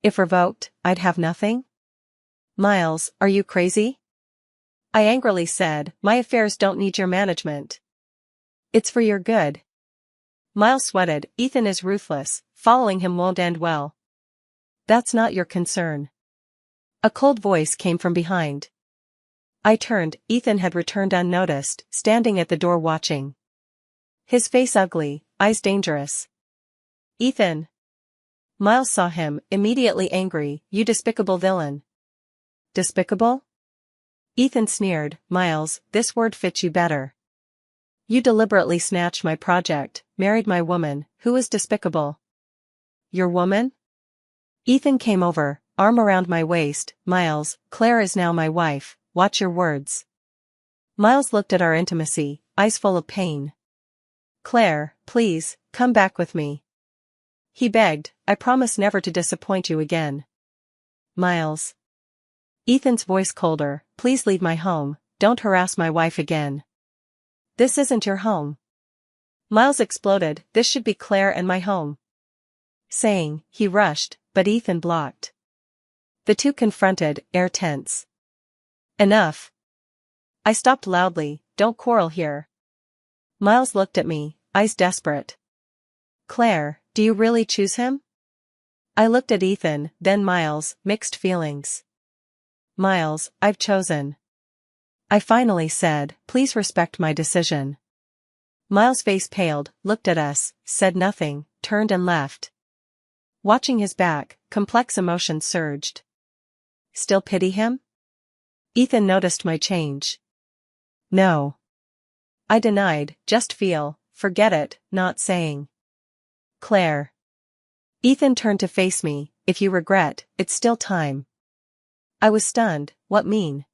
If revoked, I'd have nothing? Miles, are you crazy? I angrily said, "My affairs don't need your management. It's for your good." Miles sweated. "Ethan is ruthless, following him won't end well." "That's not your concern." A cold voice came from behind. I turned. Ethan had returned unnoticed, standing at the door watching. His face ugly, eyes dangerous. "Ethan." Miles saw him, immediately angry. "You despicable villain. Despicable? Ethan sneered. Miles, this word fits you better. You deliberately snatched my project, married my woman, who is despicable. Your woman? Ethan came over, arm around my waist. Miles, Claire is now my wife, watch your words. Miles looked at our intimacy, eyes full of pain. Claire, please, come back with me. He begged, I promise never to disappoint you again. Miles. Ethan's voice colder, please leave my home, don't harass my wife again. This isn't your home. Miles exploded, this should be Claire and my home. Saying, he rushed, but Ethan blocked. The two confronted, air tense. Enough. I stopped loudly, don't quarrel here. Miles looked at me, eyes desperate. Claire, do you really choose him? I looked at Ethan, then Miles, mixed feelings. Miles, I've chosen. I finally said, please respect my decision. Miles' face paled, looked at us, said nothing, turned and left. Watching his back, complex emotions surged. Still pity him? Ethan noticed my change. No. I denied, just feel, forget it, not saying. Claire. Ethan turned to face me, if you regret, it's still time. I was stunned, what mean?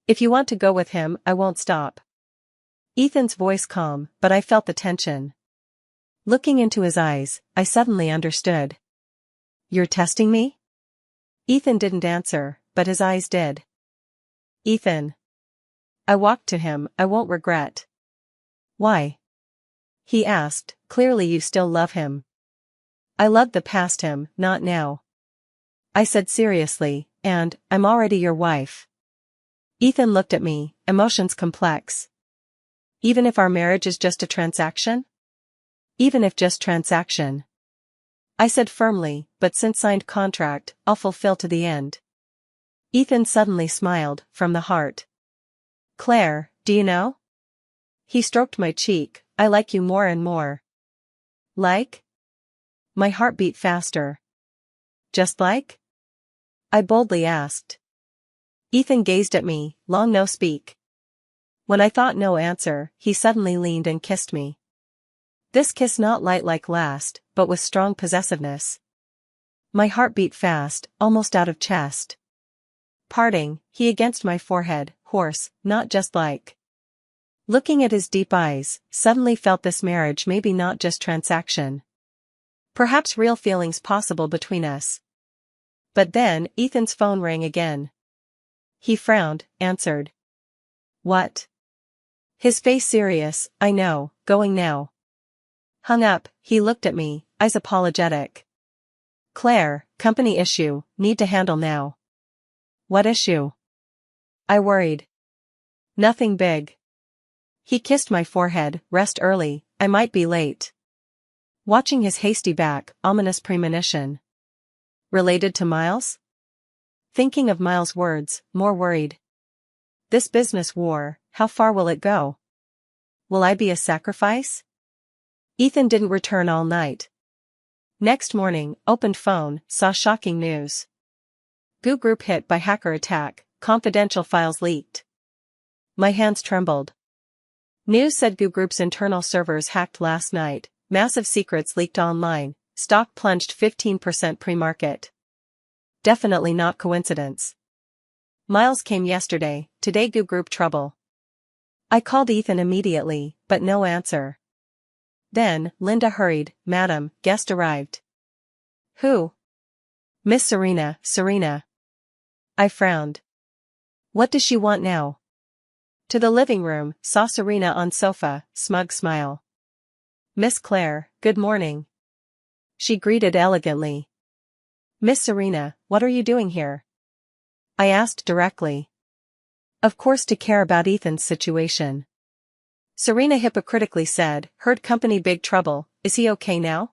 If you want to go with him, I won't stop. Ethan's voice calm, but I felt the tension. Looking into his eyes, I suddenly understood. You're testing me? Ethan didn't answer, but his eyes did. Ethan. I walked to him, I won't regret. Why? He asked, clearly you still love him. I loved the past him, not now. I said seriously, and, I'm already your wife. Ethan looked at me, emotions complex. Even if our marriage is just a transaction? Even if just transaction. I said firmly, but since signed contract, I'll fulfill to the end. Ethan suddenly smiled, from the heart. Claire, do you know? He stroked my cheek, I like you more and more. Like? My heart beat faster. Just like? I boldly asked. Ethan gazed at me, long no speak. When I thought no answer, he suddenly leaned and kissed me. This kiss not light like last, but with strong possessiveness. My heart beat fast, almost out of chest. Parting, he against my forehead, hoarse, not just like. Looking at his deep eyes, suddenly felt this marriage maybe not just transaction. Perhaps real feelings possible between us. But then, Ethan's phone rang again. He frowned, answered. What? His face serious, I know, going now. Hung up, he looked at me, eyes apologetic. Claire, company issue, need to handle now. What issue? I worried. Nothing big. He kissed my forehead, rest early, I might be late. Watching his hasty back, ominous premonition. Related to Miles? Thinking of Miles' words, more worried. This business war, how far will it go? Will I be a sacrifice? Ethan didn't return all night. Next morning, opened phone, saw shocking news. Group hit by hacker attack, confidential files leaked. My hands trembled. News said Group's internal servers hacked last night, massive secrets leaked online, stock plunged 15% pre-market. Definitely not coincidence. Miles came yesterday, today Group trouble. I called Ethan immediately, but no answer. Then, Linda hurried, Madam, guest arrived. Who? Miss Serena. I frowned. What does she want now? To the living room, saw Serena on sofa, smug smile. Miss Claire, good morning. She greeted elegantly. Miss Serena, what are you doing here? I asked directly. Of course to care about Ethan's situation. Serena hypocritically said, heard company big trouble, is he okay now?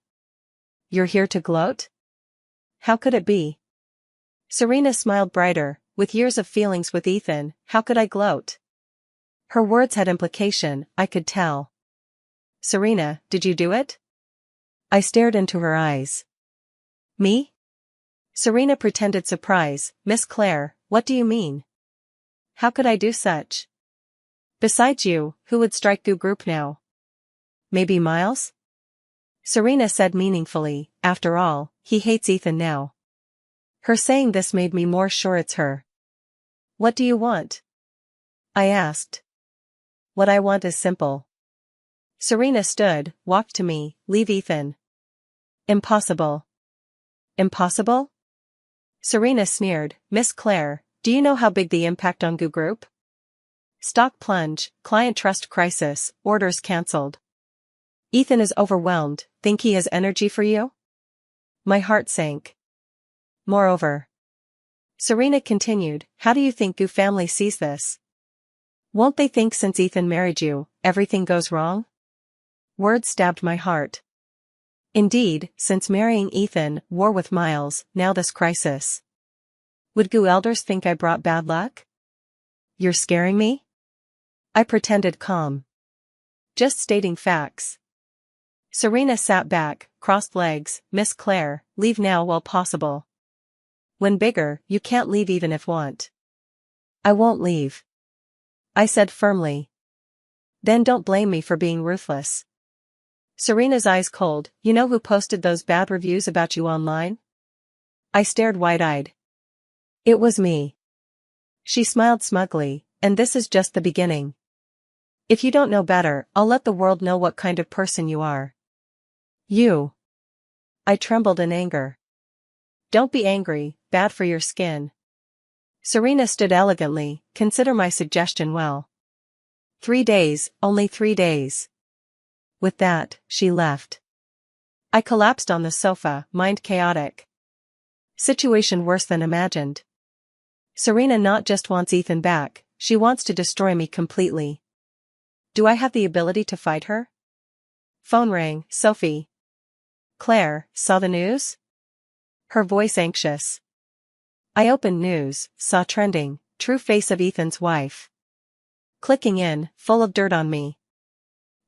You're here to gloat? How could it be? Serena smiled brighter, with years of feelings with Ethan, how could I gloat? Her words had implication, I could tell. Serena, did you do it? I stared into her eyes. Me? Serena pretended surprise, Miss Claire, what do you mean? How could I do such? Besides you, who would strike group now? Maybe Miles? Serena said meaningfully, after all, he hates Ethan now. Her saying this made me more sure it's her. What do you want? I asked. What I want is simple. Serena stood, walked to me, leave Ethan. Impossible. Impossible? Serena sneered, Miss Claire, do you know how big the impact on group? Stock plunge, client trust crisis, orders cancelled. Ethan is overwhelmed, think he has energy for you? My heart sank. Moreover. Serena continued, how do you think Goo family sees this? Won't they think since Ethan married you, everything goes wrong? Words stabbed my heart. Indeed, since marrying Ethan, war with Miles, now this crisis. Would Goo elders think I brought bad luck? You're scaring me? I pretended calm. Just stating facts. Serena sat back, crossed legs, Miss Claire, leave now while possible. When bigger, you can't leave even if want. I won't leave. I said firmly. Then don't blame me for being ruthless. Serena's eyes cold, you know who posted those bad reviews about you online? I stared wide-eyed. It was me. She smiled smugly, and this is just the beginning. If you don't know better, I'll let the world know what kind of person you are. You. I trembled in anger. Don't be angry, bad for your skin. Serena stood elegantly, consider my suggestion well. 3 days, only 3 days. With that, she left. I collapsed on the sofa, mind chaotic. Situation worse than imagined. Serena not just wants Ethan back, she wants to destroy me completely. Do I have the ability to fight her? Phone rang, Sophie. Claire, saw the news? Her voice anxious. I opened news, saw trending, true face of Ethan's wife. Clicking in, full of dirt on me.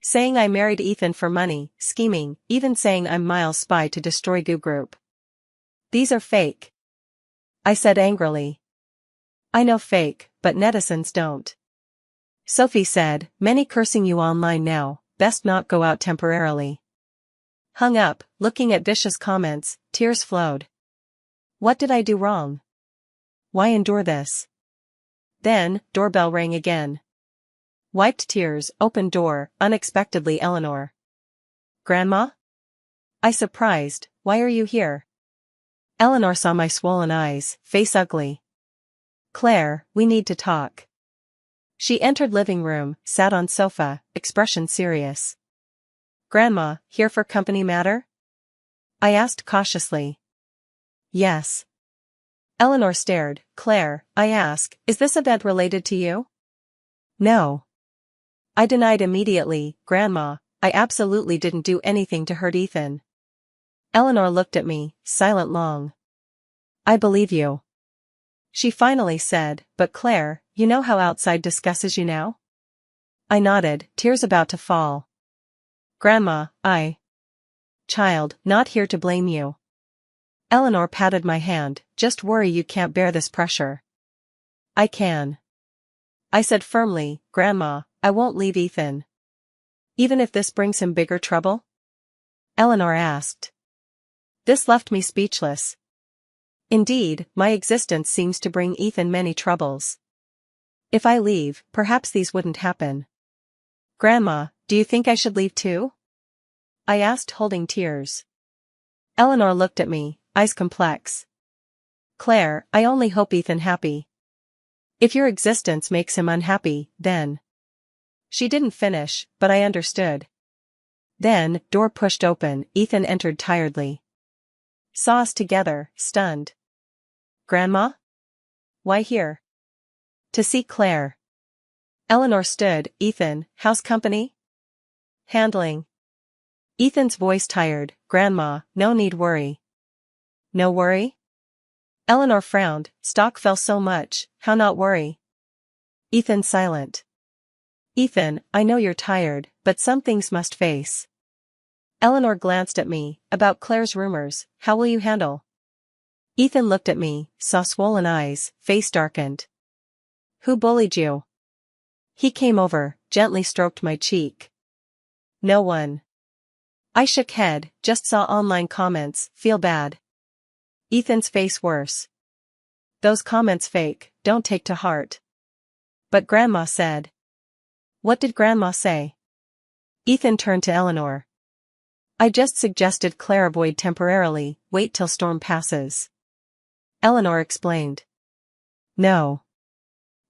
Saying I married Ethan for money, scheming, even saying I'm Miles' spy to destroy group. These are fake. I said angrily. I know fake, but netizens don't. Sophie said, many cursing you online now, best not go out temporarily. Hung up, looking at vicious comments, tears flowed. What did I do wrong? Why endure this? Then, doorbell rang again. Wiped tears, opened door, unexpectedly Eleanor. Grandma? I surprised, why are you here? Eleanor saw my swollen eyes, face ugly. Claire, we need to talk. She entered living room, sat on sofa, expression serious. Grandma, here for company matter? I asked cautiously. Yes. Eleanor stared, Claire, I ask, is this event related to you? No. I denied immediately, Grandma, I absolutely didn't do anything to hurt Ethan. Eleanor looked at me, silent long. I believe you. She finally said, but Claire, you know how outside discusses you now? I nodded, tears about to fall. Grandma, Child, not here to blame you. Eleanor patted my hand, just worry you can't bear this pressure. I can. I said firmly, Grandma, I won't leave Ethan. Even if this brings him bigger trouble? Eleanor asked. This left me speechless. Indeed, my existence seems to bring Ethan many troubles. If I leave, perhaps these wouldn't happen. Grandma, do you think I should leave too? I asked holding tears. Eleanor looked at me, eyes complex. Claire, I only hope Ethan happy. If your existence makes him unhappy, then. She didn't finish, but I understood. Then, door pushed open, Ethan entered tiredly. Saw us together, stunned. Grandma? Why here? To see Claire. Eleanor stood, Ethan, house company? Handling. Ethan's voice tired, Grandma, no need worry. No worry? Eleanor frowned, stock fell so much, how not worry? Ethan silent. Ethan, I know you're tired, but some things must face. Eleanor glanced at me, about Claire's rumors, how will you handle? Ethan looked at me, saw swollen eyes, face darkened. Who bullied you? He came over, gently stroked my cheek. No one. I shook head, just saw online comments, feel bad. Ethan's face worse. Those comments fake, don't take to heart. But Grandma said. What did Grandma say? Ethan turned to Eleanor. I just suggested Claire avoid temporarily, wait till storm passes. Eleanor explained. No.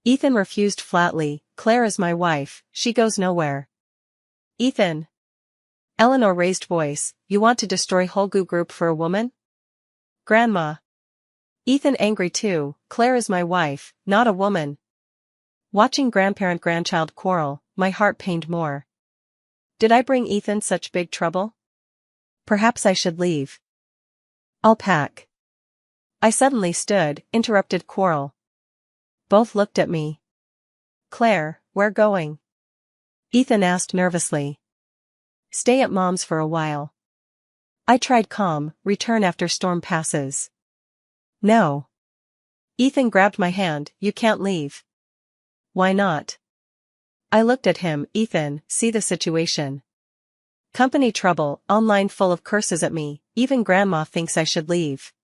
Ethan refused flatly, Claire is my wife, she goes nowhere. Ethan. Eleanor raised voice, you want to destroy whole group for a woman? Grandma. Ethan angry too, Claire is my wife, not a woman. Watching grandparent-grandchild quarrel, my heart pained more. Did I bring Ethan such big trouble? Perhaps I should leave. I'll pack. I suddenly stood, interrupted quarrel. Both looked at me. Claire, where going? Ethan asked nervously. Stay at Mom's for a while. I tried calm, return after storm passes. No. Ethan grabbed my hand, you can't leave. Why not? I looked at him, Ethan, see the situation. Company trouble, online full of curses at me, even Grandma thinks I should leave.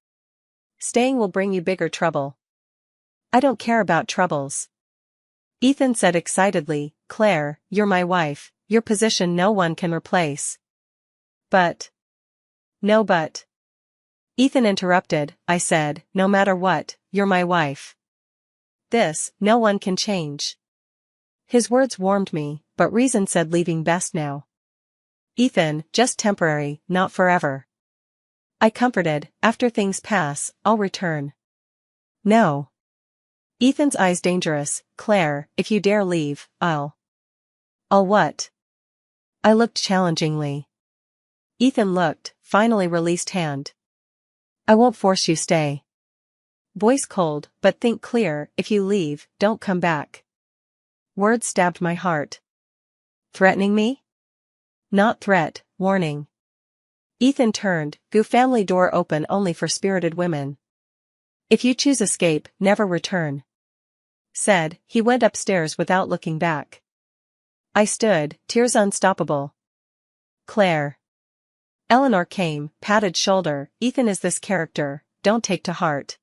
Staying will bring you bigger trouble. I don't care about troubles. Ethan said excitedly, Claire, you're my wife, your position no one can replace. But. No but. Ethan interrupted, I said, no matter what, you're my wife. This, no one can change. His words warmed me, but reason said leaving best now. Ethan, just temporary, not forever. I comforted, after things pass, I'll return. No. Ethan's eyes dangerous, Claire, if you dare leave, I'll what? I looked challengingly. Ethan looked, finally released hand. I won't force you stay. Voice cold, but think clear, if you leave, don't come back. Words stabbed my heart. Threatening me? Not threat, warning. Ethan turned, family door open only for spirited women. If you choose escape, never return. Said, he went upstairs without looking back. I stood, tears unstoppable. Claire. Eleanor came, patted shoulder, Ethan is this character, don't take to heart.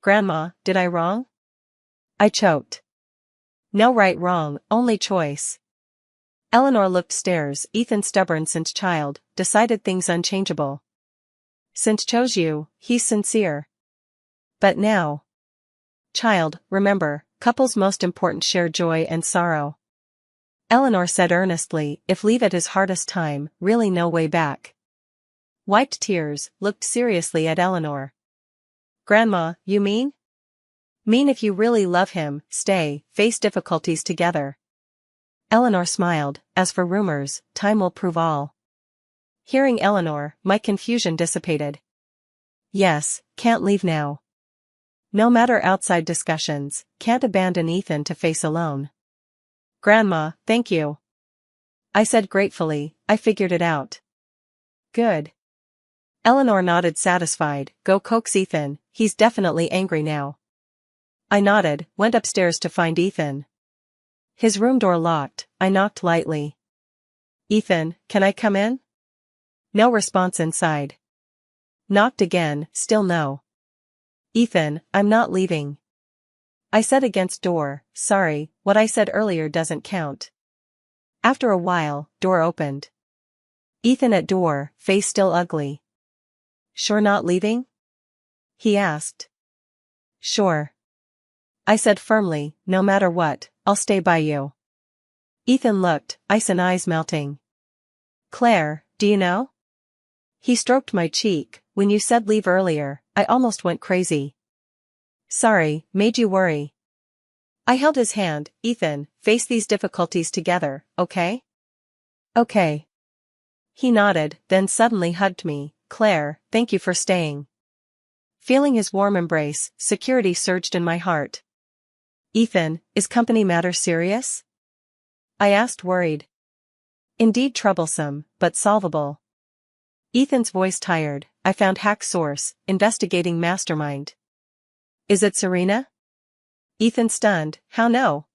Grandma, did I wrong? I choked. No right wrong, only choice. Eleanor looked stares, Ethan stubborn since child, decided things unchangeable. Since chose you, he's sincere. But now. Child, remember, couple's most important share joy and sorrow. Eleanor said earnestly, if leave at his hardest time, really no way back. Wiped tears, looked seriously at Eleanor. Grandma, you mean? Mean if you really love him, stay, face difficulties together. Eleanor smiled, as for rumors, time will prove all. Hearing Eleanor, my confusion dissipated. Yes, can't leave now. No matter outside discussions, can't abandon Ethan to face alone. Grandma, thank you. I said gratefully, I figured it out. Good. Eleanor nodded satisfied, go coax Ethan, he's definitely angry now. I nodded, went upstairs to find Ethan. His room door locked, I knocked lightly. Ethan, can I come in? No response inside. Knocked again, still no. Ethan, I'm not leaving. I said against door, sorry, what I said earlier doesn't count. After a while, door opened. Ethan at door, face still ugly. Sure not leaving? He asked. Sure. I said firmly, no matter what, I'll stay by you. Ethan looked, ice and eyes melting. Claire, do you know? He stroked my cheek, when you said leave earlier, I almost went crazy. Sorry, made you worry. I held his hand, Ethan, face these difficulties together, okay? Okay. He nodded, then suddenly hugged me, Claire, thank you for staying. Feeling his warm embrace, security surged in my heart. Ethan, is company matter serious? I asked worried. Indeed troublesome, but solvable. Ethan's voice tired. I found hack source, investigating mastermind. Is it Serena? Ethan stunned. How no?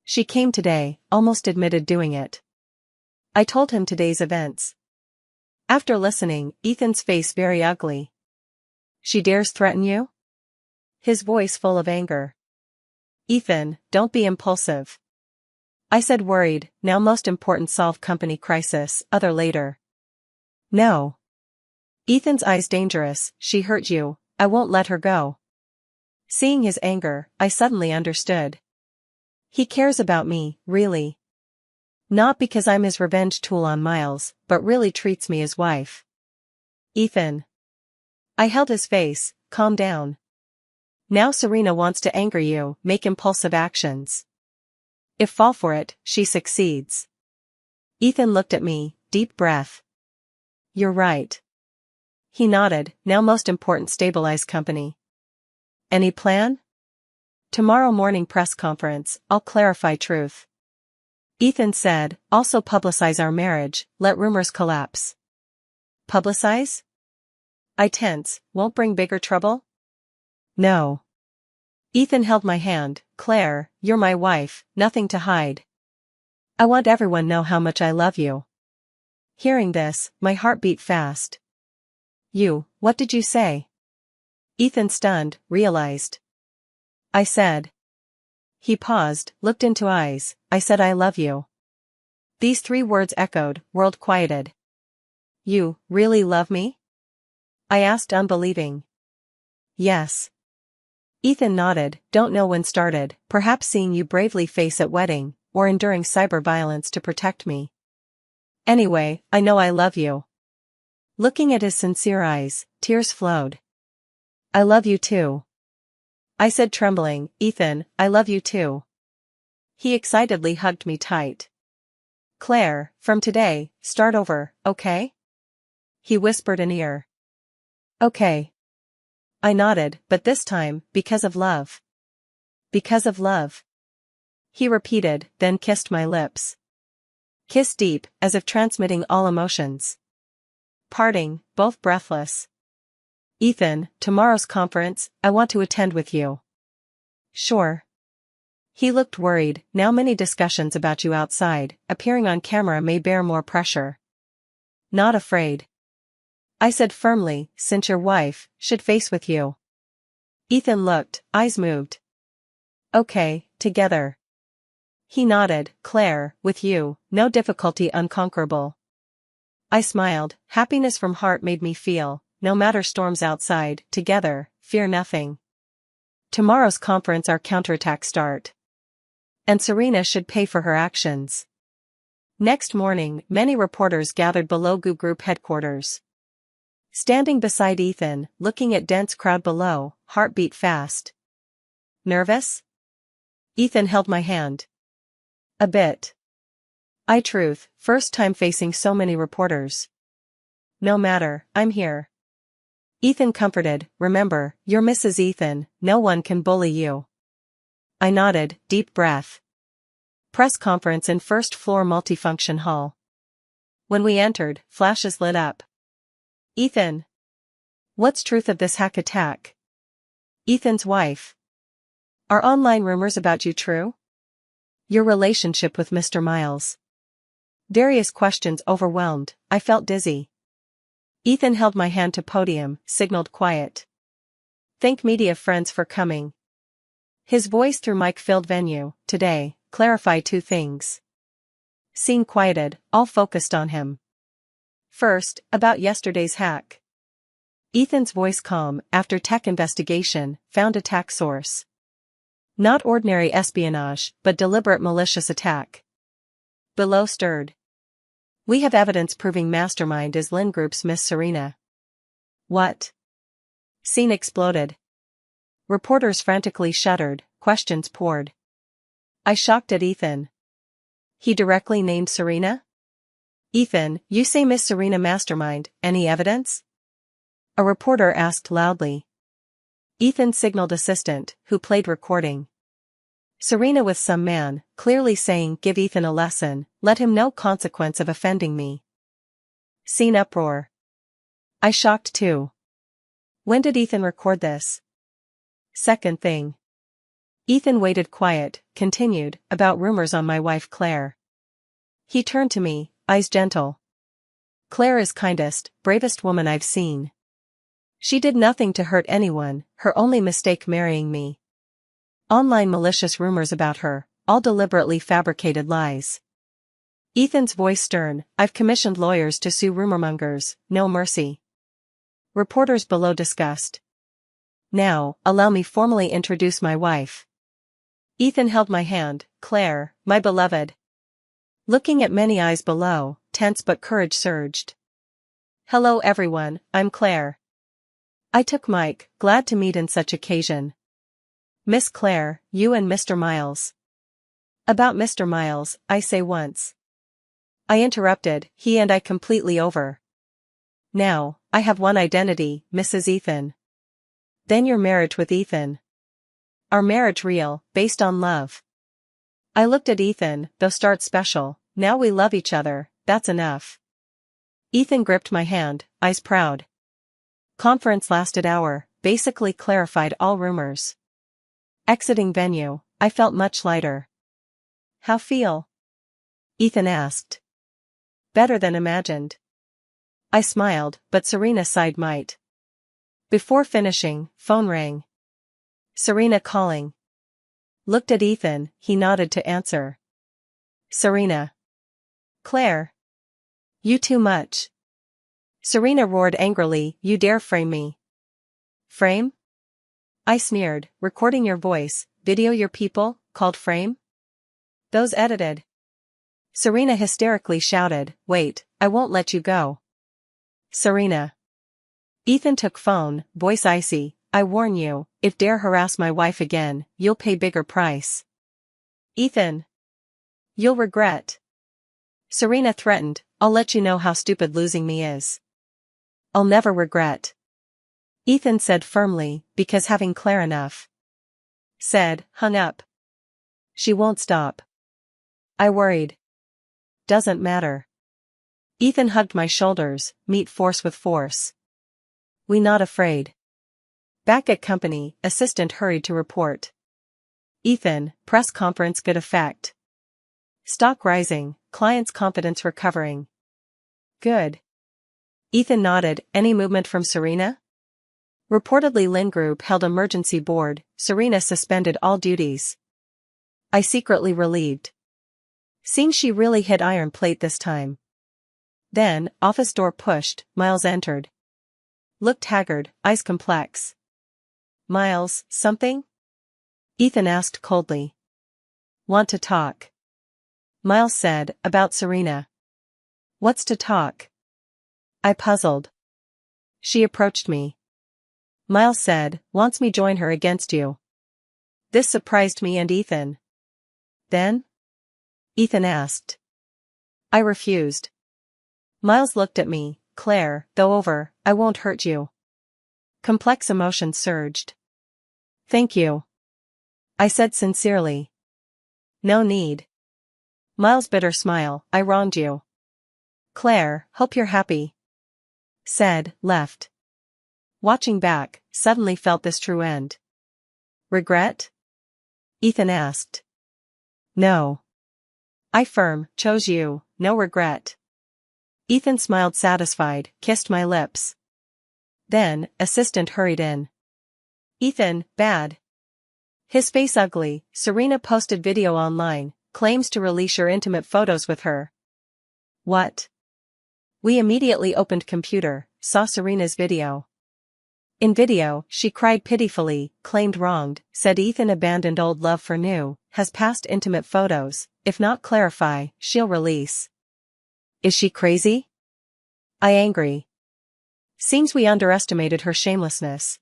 She came today, almost admitted doing it. I told him today's events. After listening, Ethan's face very ugly. She dares threaten you? His voice full of anger. Ethan, don't be impulsive. I said worried, now most important solve company crisis, other later. No. Ethan's eyes dangerous, she hurt you, I won't let her go. Seeing his anger, I suddenly understood. He cares about me, really. Not because I'm his revenge tool on Miles, but really treats me as wife. Ethan. I held his face, calm down. Now Serena wants to anger you, make impulsive actions. If fall for it, she succeeds. Ethan looked at me, deep breath. You're right. He nodded, now most important stabilize company. Any plan? Tomorrow morning press conference, I'll clarify truth. Ethan said, also publicize our marriage, let rumors collapse. Publicize? I tense, won't bring bigger trouble? No. Ethan held my hand, Claire, you're my wife, nothing to hide. I want everyone know how much I love you. Hearing this, my heart beat fast. What did you say? Ethan stunned, realized. I said. He paused, looked into eyes, I said I love you. These 3 words echoed, world quieted. You, really love me? I asked unbelieving. Yes. Ethan nodded, don't know when started, perhaps seeing you bravely face at wedding, or enduring cyber violence to protect me. Anyway, I know I love you. Looking at his sincere eyes, tears flowed. I love you too. I said trembling, Ethan, I love you too. He excitedly hugged me tight. Claire, from today, start over, okay? He whispered in ear. Okay. I nodded, but this time, because of love. Because of love. He repeated, then kissed my lips. Kiss deep, as if transmitting all emotions. Parting, both breathless. Ethan, tomorrow's conference, I want to attend with you. Sure. He looked worried, now many discussions about you outside, appearing on camera may bear more pressure. Not afraid. I said firmly, since your wife, should face with you. Ethan looked, eyes moved. Okay, together. He nodded, Claire, with you, no difficulty unconquerable. I smiled, happiness from heart made me feel, no matter storms outside, together, fear nothing. Tomorrow's conference our counterattack start. And Serena should pay for her actions. Next morning, many reporters gathered below GU Group headquarters. Standing beside Ethan, looking at dense crowd below, heart beat fast. Nervous? Ethan held my hand. A bit. Truth, first time facing so many reporters. No matter, I'm here. Ethan comforted, remember, you're Mrs. Ethan, no one can bully you. I nodded, deep breath. Press conference in first floor multifunction hall. When we entered, flashes lit up. Ethan. What's truth of this hack attack? Ethan's wife. Are online rumors about you true? Your relationship with Mr. Miles. Various questions overwhelmed, I felt dizzy. Ethan held my hand to podium, signaled quiet. Thank media friends for coming. His voice through mic-filled venue, today, clarify 2 things. Scene quieted, all focused on him. First, about yesterday's hack. Ethan's voice calm, after tech investigation, found attack source. Not ordinary espionage, but deliberate malicious attack. Below stirred. We have evidence proving mastermind is Lynn Group's Miss Serena. What? Scene exploded. Reporters frantically shuddered, questions poured. I shocked at Ethan. He directly named Serena? Ethan, you say Miss Serena mastermind, any evidence? A reporter asked loudly. Ethan signaled assistant, who played recording. Serena with some man, clearly saying give Ethan a lesson, let him know consequence of offending me. Scene uproar. I shocked too. When did Ethan record this? Second thing. Ethan waited quiet, continued, about rumors on my wife Claire. He turned to me, eyes gentle. Claire is kindest, bravest woman I've seen. She did nothing to hurt anyone, her only mistake marrying me. Online malicious rumors about her, all deliberately fabricated lies. Ethan's voice stern, I've commissioned lawyers to sue rumormongers, no mercy. Reporters below discussed. Now, allow me formally introduce my wife. Ethan held my hand, Claire, my beloved. Looking at many eyes below, tense but courage surged. Hello everyone, I'm Claire. I took mic, glad to meet in such occasion. Miss Claire, you and Mr. Miles. About Mr. Miles, I say once. I interrupted, he and I completely over. Now, I have one identity, Mrs. Ethan. Then your marriage with Ethan. Our marriage real, based on love. I looked at Ethan, though start special, now we love each other, that's enough. Ethan gripped my hand, eyes proud. Conference lasted hour, basically clarified all rumors. Exiting venue, I felt much lighter. How feel? Ethan asked. Better than imagined. I smiled, but Serena sighed might. Before finishing, phone rang. Serena calling. Looked at Ethan, he nodded to answer. Serena. Claire. You too much. Serena roared angrily, you dare frame me. Frame? I sneered, recording your voice, video your people, called frame? Those edited. Serena hysterically shouted, wait, I won't let you go. Serena. Ethan took phone, voice icy, I warn you, if dare harass my wife again, you'll pay bigger price. Ethan. You'll regret. Serena threatened, I'll let you know how stupid losing me is. I'll never regret. Ethan said firmly, because having Claire enough. Said, hung up. She won't stop. I worried. Doesn't matter. Ethan hugged my shoulders, meet force with force. We not afraid. Back at company, assistant hurried to report. Ethan, press conference good effect. Stock rising, client's confidence recovering. Good. Ethan nodded, any movement from Serena? Reportedly Lynn Group held emergency board, Serena suspended all duties. I secretly relieved. Seems she really hit iron plate this time. Then, office door pushed, Miles entered. Looked haggard, eyes complex. Miles, something? Ethan asked coldly. Want to talk? Miles said, about Serena. What's to talk? I puzzled. She approached me. Miles said, wants me join her against you. This surprised me and Ethan. Then? Ethan asked. I refused. Miles looked at me, Claire, though over, I won't hurt you. Complex emotion surged. Thank you. I said sincerely. No need. Miles' bitter smile, I wronged you. Claire, hope you're happy. Said, left. Watching back, suddenly felt this true end. Regret? Ethan asked. No. I firm, chose you, no regret. Ethan smiled satisfied, kissed my lips. Then, assistant hurried in. Ethan, bad. His face ugly, Serena posted video online, claims to release your intimate photos with her. What? We immediately opened computer, saw Serena's video. In video, she cried pitifully, claimed wronged, said Ethan abandoned old love for new, has passed intimate photos, if not clarify, she'll release. Is she crazy? I angry. Seems we underestimated her shamelessness.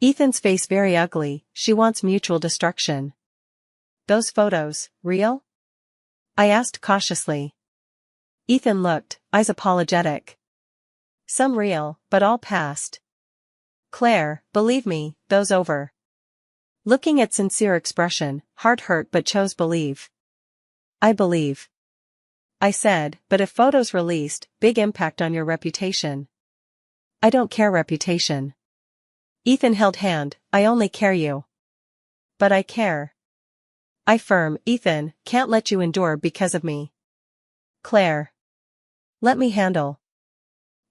Ethan's face very ugly, she wants mutual destruction. Those photos, real? I asked cautiously. Ethan looked, eyes apologetic. Some real, but all past. Claire, believe me, those over. Looking at sincere expression, heart hurt but chose believe. I believe. I said, but if photos released, big impact on your reputation. I don't care reputation. Ethan held hand, I only care you. But I care. I firm, Ethan, can't let you endure because of me. Claire. Let me handle.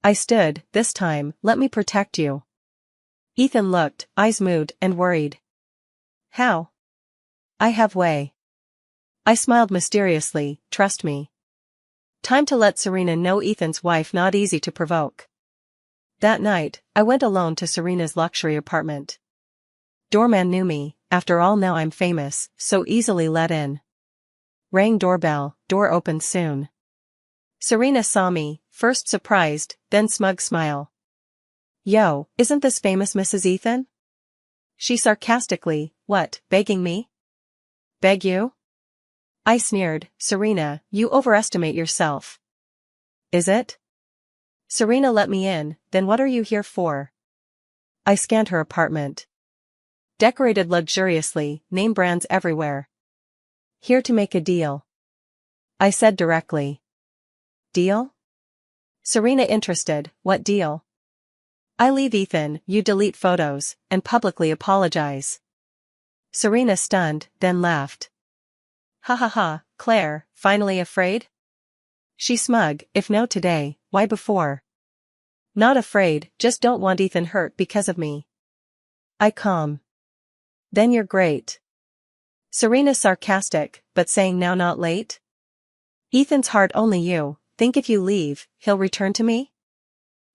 I stood, this time, let me protect you. Ethan looked, eyes moved and worried. How? I have way. I smiled mysteriously, trust me. Time to let Serena know Ethan's wife not easy to provoke. That night, I went alone to Serena's luxury apartment. Doorman knew me, after all now I'm famous, so easily let in. Rang doorbell, door opened soon. Serena saw me, first surprised, then smug smile. Yo, isn't this famous Mrs. Ethan? She sarcastically, what, begging me? Beg you? I sneered, Serena, you overestimate yourself. Is it? Serena let me in, then what are you here for? I scanned her apartment. Decorated luxuriously, name brands everywhere. Here to make a deal. I said directly. Deal? Serena interested, what deal? I leave Ethan, you delete photos, and publicly apologize. Serena stunned, then laughed. Ha ha ha, Claire, finally afraid? She smug, if no today, why before? Not afraid, just don't want Ethan hurt because of me. I calm. Then you're great. Serena sarcastic, but saying now not late? Ethan's heart only you, think if you leave, he'll return to me?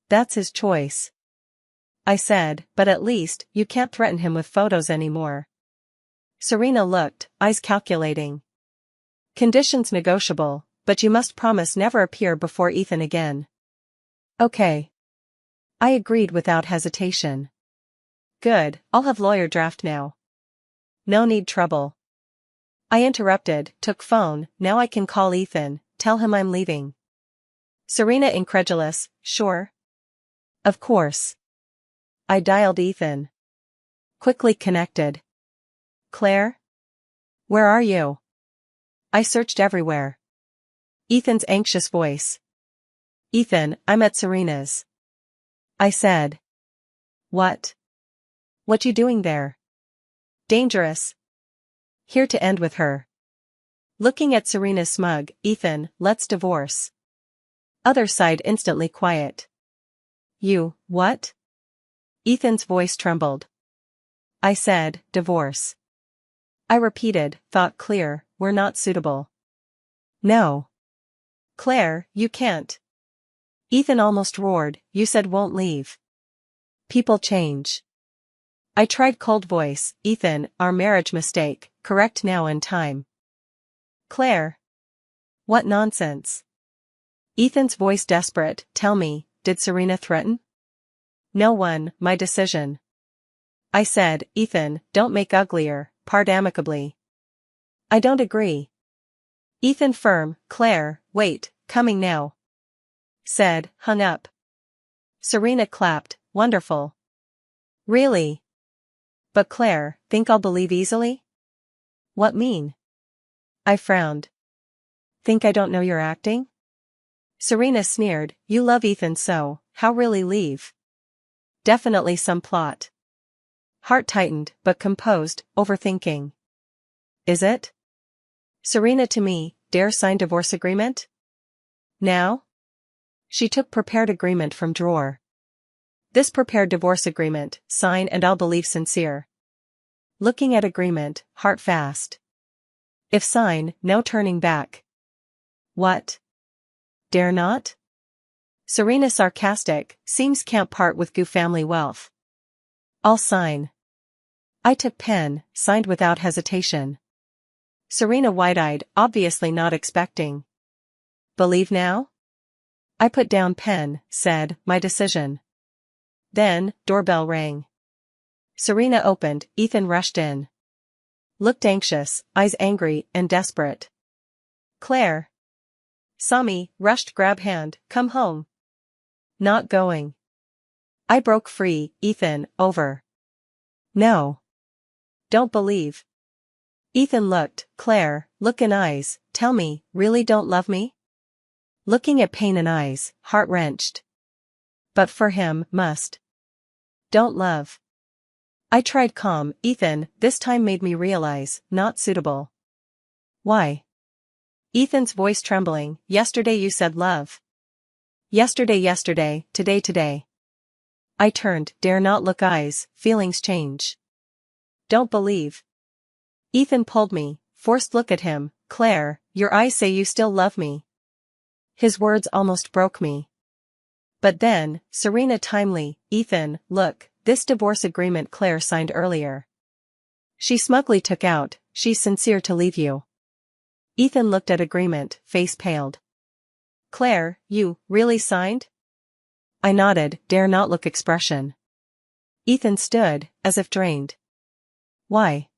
That's his choice. I said, but at least, you can't threaten him with photos anymore. Serena looked, eyes calculating. Conditions negotiable, but you must promise never appear before Ethan again. Okay. I agreed without hesitation. Good, I'll have lawyer draft now. No need trouble. I interrupted, took phone, now I can call Ethan, tell him I'm leaving. Serena incredulous, sure? Of course. I dialed Ethan. Quickly connected. Claire? Where are you? I searched everywhere. Ethan's anxious voice. Ethan, I'm at Serena's. I said. What? What you doing there? Dangerous. Here to end with her. Looking at Serena's smug, Ethan, let's divorce. Other side instantly quiet. You, what? Ethan's voice trembled. I said, divorce. I repeated, thought clear, we're not suitable. No. Claire, you can't. Ethan almost roared, you said won't leave. People change. I tried cold voice, Ethan, our marriage mistake, correct now in time. Claire. What nonsense. Ethan's voice desperate, tell me, did Serena threaten? No one, my decision. I said, Ethan, don't make uglier, part amicably. I don't agree. Ethan firm, Claire, wait, coming now. Said, hung up. Serena clapped, wonderful. Really? But Claire, think I'll believe easily? What mean? I frowned. Think I don't know you're acting? Serena sneered, you love Ethan so, how really leave? Definitely some plot. Heart tightened, but composed, overthinking. Is it? Serena to me, dare sign divorce agreement? Now? She took prepared agreement from drawer. This prepared divorce agreement, sign and I'll believe sincere. Looking at agreement, heart fast. If sign, no turning back. What? Dare not? Serena sarcastic, seems can't part with goo family wealth. I'll sign. I took pen, signed without hesitation. Serena wide-eyed, obviously not expecting. Believe now? I put down pen, said, my decision. Then, doorbell rang. Serena opened, Ethan rushed in. Looked anxious, eyes angry and desperate. Claire. Saw me, rushed grab hand, come home. Not going. I broke free, Ethan, over. No. Don't believe. Ethan looked, Claire, look in eyes, tell me, really don't love me? Looking at pain in eyes, heart-wrenched. But for him, must. Don't love. I tried calm. Ethan, this time made me realize, not suitable. Why? Ethan's voice trembling. Yesterday you said love. Yesterday, today. I turned, dare not look eyes, feelings change. Don't believe. Ethan pulled me, forced look at him. Claire, your eyes say you still love me. His words almost broke me. But then, Serena timely, Ethan, look, this divorce agreement Claire signed earlier. She smugly took out, she's sincere to leave you. Ethan looked at agreement, face paled. Claire, you, really signed? I nodded, dare not look expression. Ethan stood, as if drained. Why?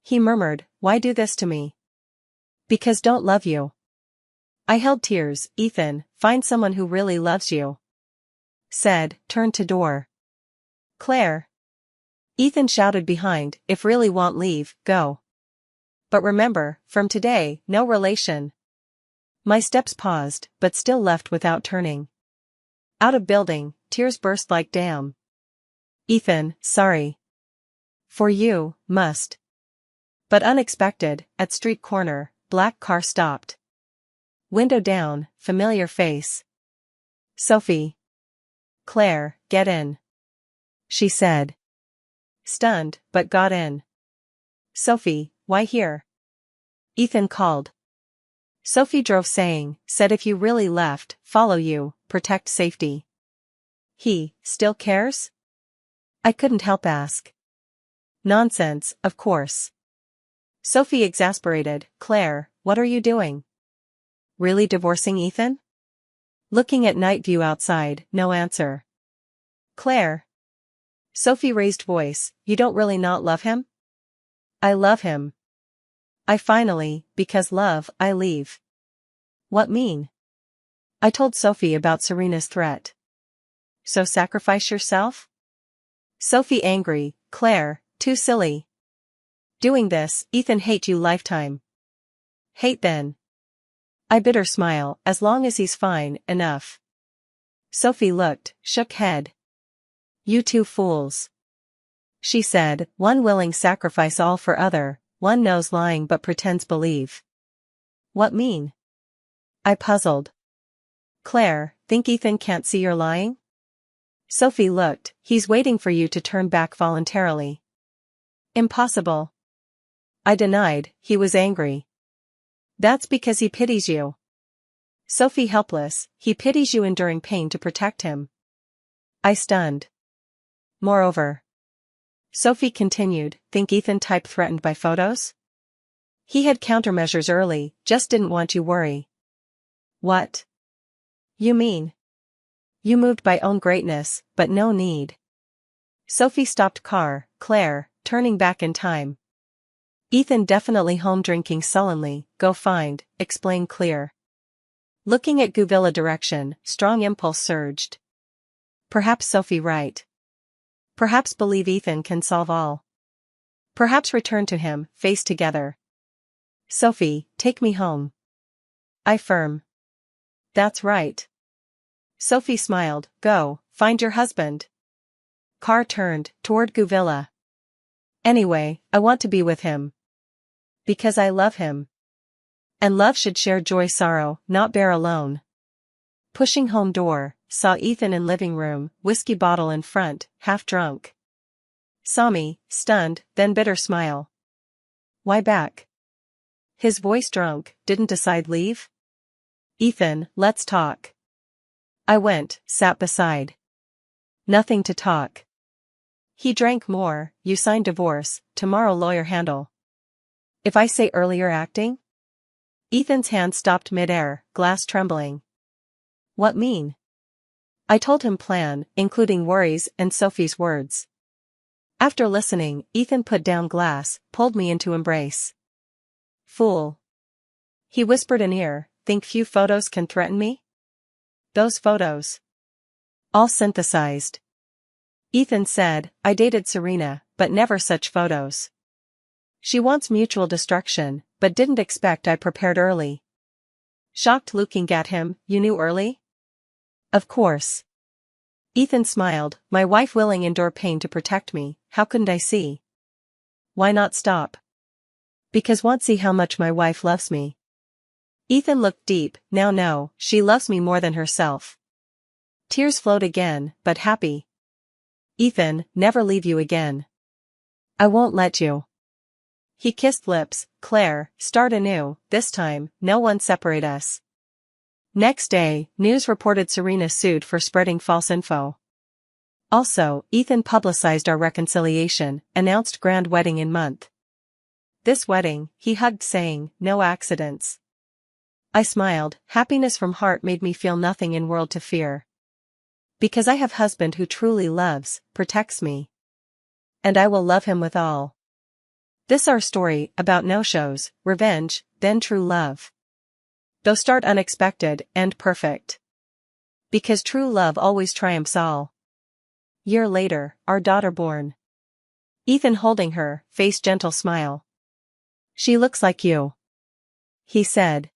He murmured, why do this to me? Because don't love you. I held tears. Ethan, find someone who really loves you. Said, turned to door. Claire. Ethan shouted behind, if really want leave, go. But remember, from today, no relation. My steps paused, but still left without turning. Out of building, tears burst like dam. Ethan, sorry. For you, must. But unexpected, at street corner, black car stopped. Window down, familiar face. Sophie. Claire, get in. She said. Stunned, but got in. Sophie, why here? Ethan called. Sophie drove said if you really left, follow you, protect safety. He, still cares? I couldn't help ask. Nonsense, of course. Sophie exasperated, Claire, what are you doing? Really divorcing Ethan? Looking at night view outside, no answer. Claire. Sophie raised voice, you don't really not love him? I love him. I finally, because love, I leave. What mean? I told Sophie about Serena's threat. So sacrifice yourself? Sophie angry, Claire, too silly. Doing this, Ethan hate you lifetime. Hate then. I bid her smile, as long as he's fine, enough. Sophie looked, shook head. You two fools. She said, one willing sacrifice all for other, one knows lying but pretends believe. What mean? I puzzled. Claire, think Ethan can't see you're lying? Sophie looked, he's waiting for you to turn back voluntarily. Impossible. I denied, he was angry. That's because he pities you. Sophie helpless, he pities you enduring pain to protect him. I stunned. Moreover. Sophie continued, think Ethan type threatened by photos? He had countermeasures early, just didn't want you worry. What? You mean? You moved by own greatness, but no need. Sophie stopped car, Claire, turning back in time. Ethan definitely home drinking sullenly, go find, explain clear. Looking at Guvilla direction, strong impulse surged. Perhaps Sophie right. Perhaps believe Ethan can solve all. Perhaps return to him, face together. Sophie, take me home. I firm. That's right. Sophie smiled, go, find your husband. Car turned, toward Guvilla. Anyway, I want to be with him. Because I love him. And love should share joy sorrow, not bear alone. Pushing home door, saw Ethan in living room, whiskey bottle in front, half drunk. Saw me, stunned, then bitter smile. Why back? His voice drunk, didn't decide leave? Ethan, let's talk. I went, sat beside. Nothing to talk. He drank more, you sign divorce, tomorrow lawyer handle. If I say earlier acting? Ethan's hand stopped mid-air, glass trembling. What mean? I told him plan, including worries and Sophie's words. After listening, Ethan put down glass, pulled me into embrace. Fool. He whispered in ear, think few photos can threaten me? Those photos. All synthesized. Ethan said, I dated Serena, but never such photos. She wants mutual destruction, but didn't expect I prepared early. Shocked looking at him, you knew early? Of course. Ethan smiled, my wife willing endure pain to protect me, how couldn't I see? Why not stop? Because want see how much my wife loves me. Ethan looked deep, now no, she loves me more than herself. Tears flowed again, but happy. Ethan, never leave you again. I won't let you. He kissed lips, Claire, start anew, this time, no one separate us. Next day, news reported Serena sued for spreading false info. Also, Ethan publicized our reconciliation, announced grand wedding in month. This wedding, he hugged saying, no accidents. I smiled, happiness from heart made me feel nothing in world to fear. Because I have husband who truly loves, protects me. And I will love him with all. This our story about no-shows, revenge, then true love. Though start unexpected, end perfect. Because true love always triumphs all. Year later, our daughter born. Ethan holding her, face gentle smile. She looks like you. He said.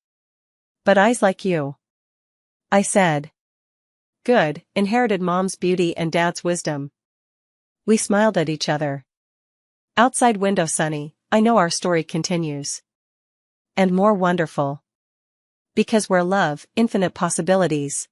But eyes like you. I said. Good, inherited mom's beauty and dad's wisdom. We smiled at each other. Outside window sunny, I know our story continues. And more wonderful. Because we're love, infinite possibilities.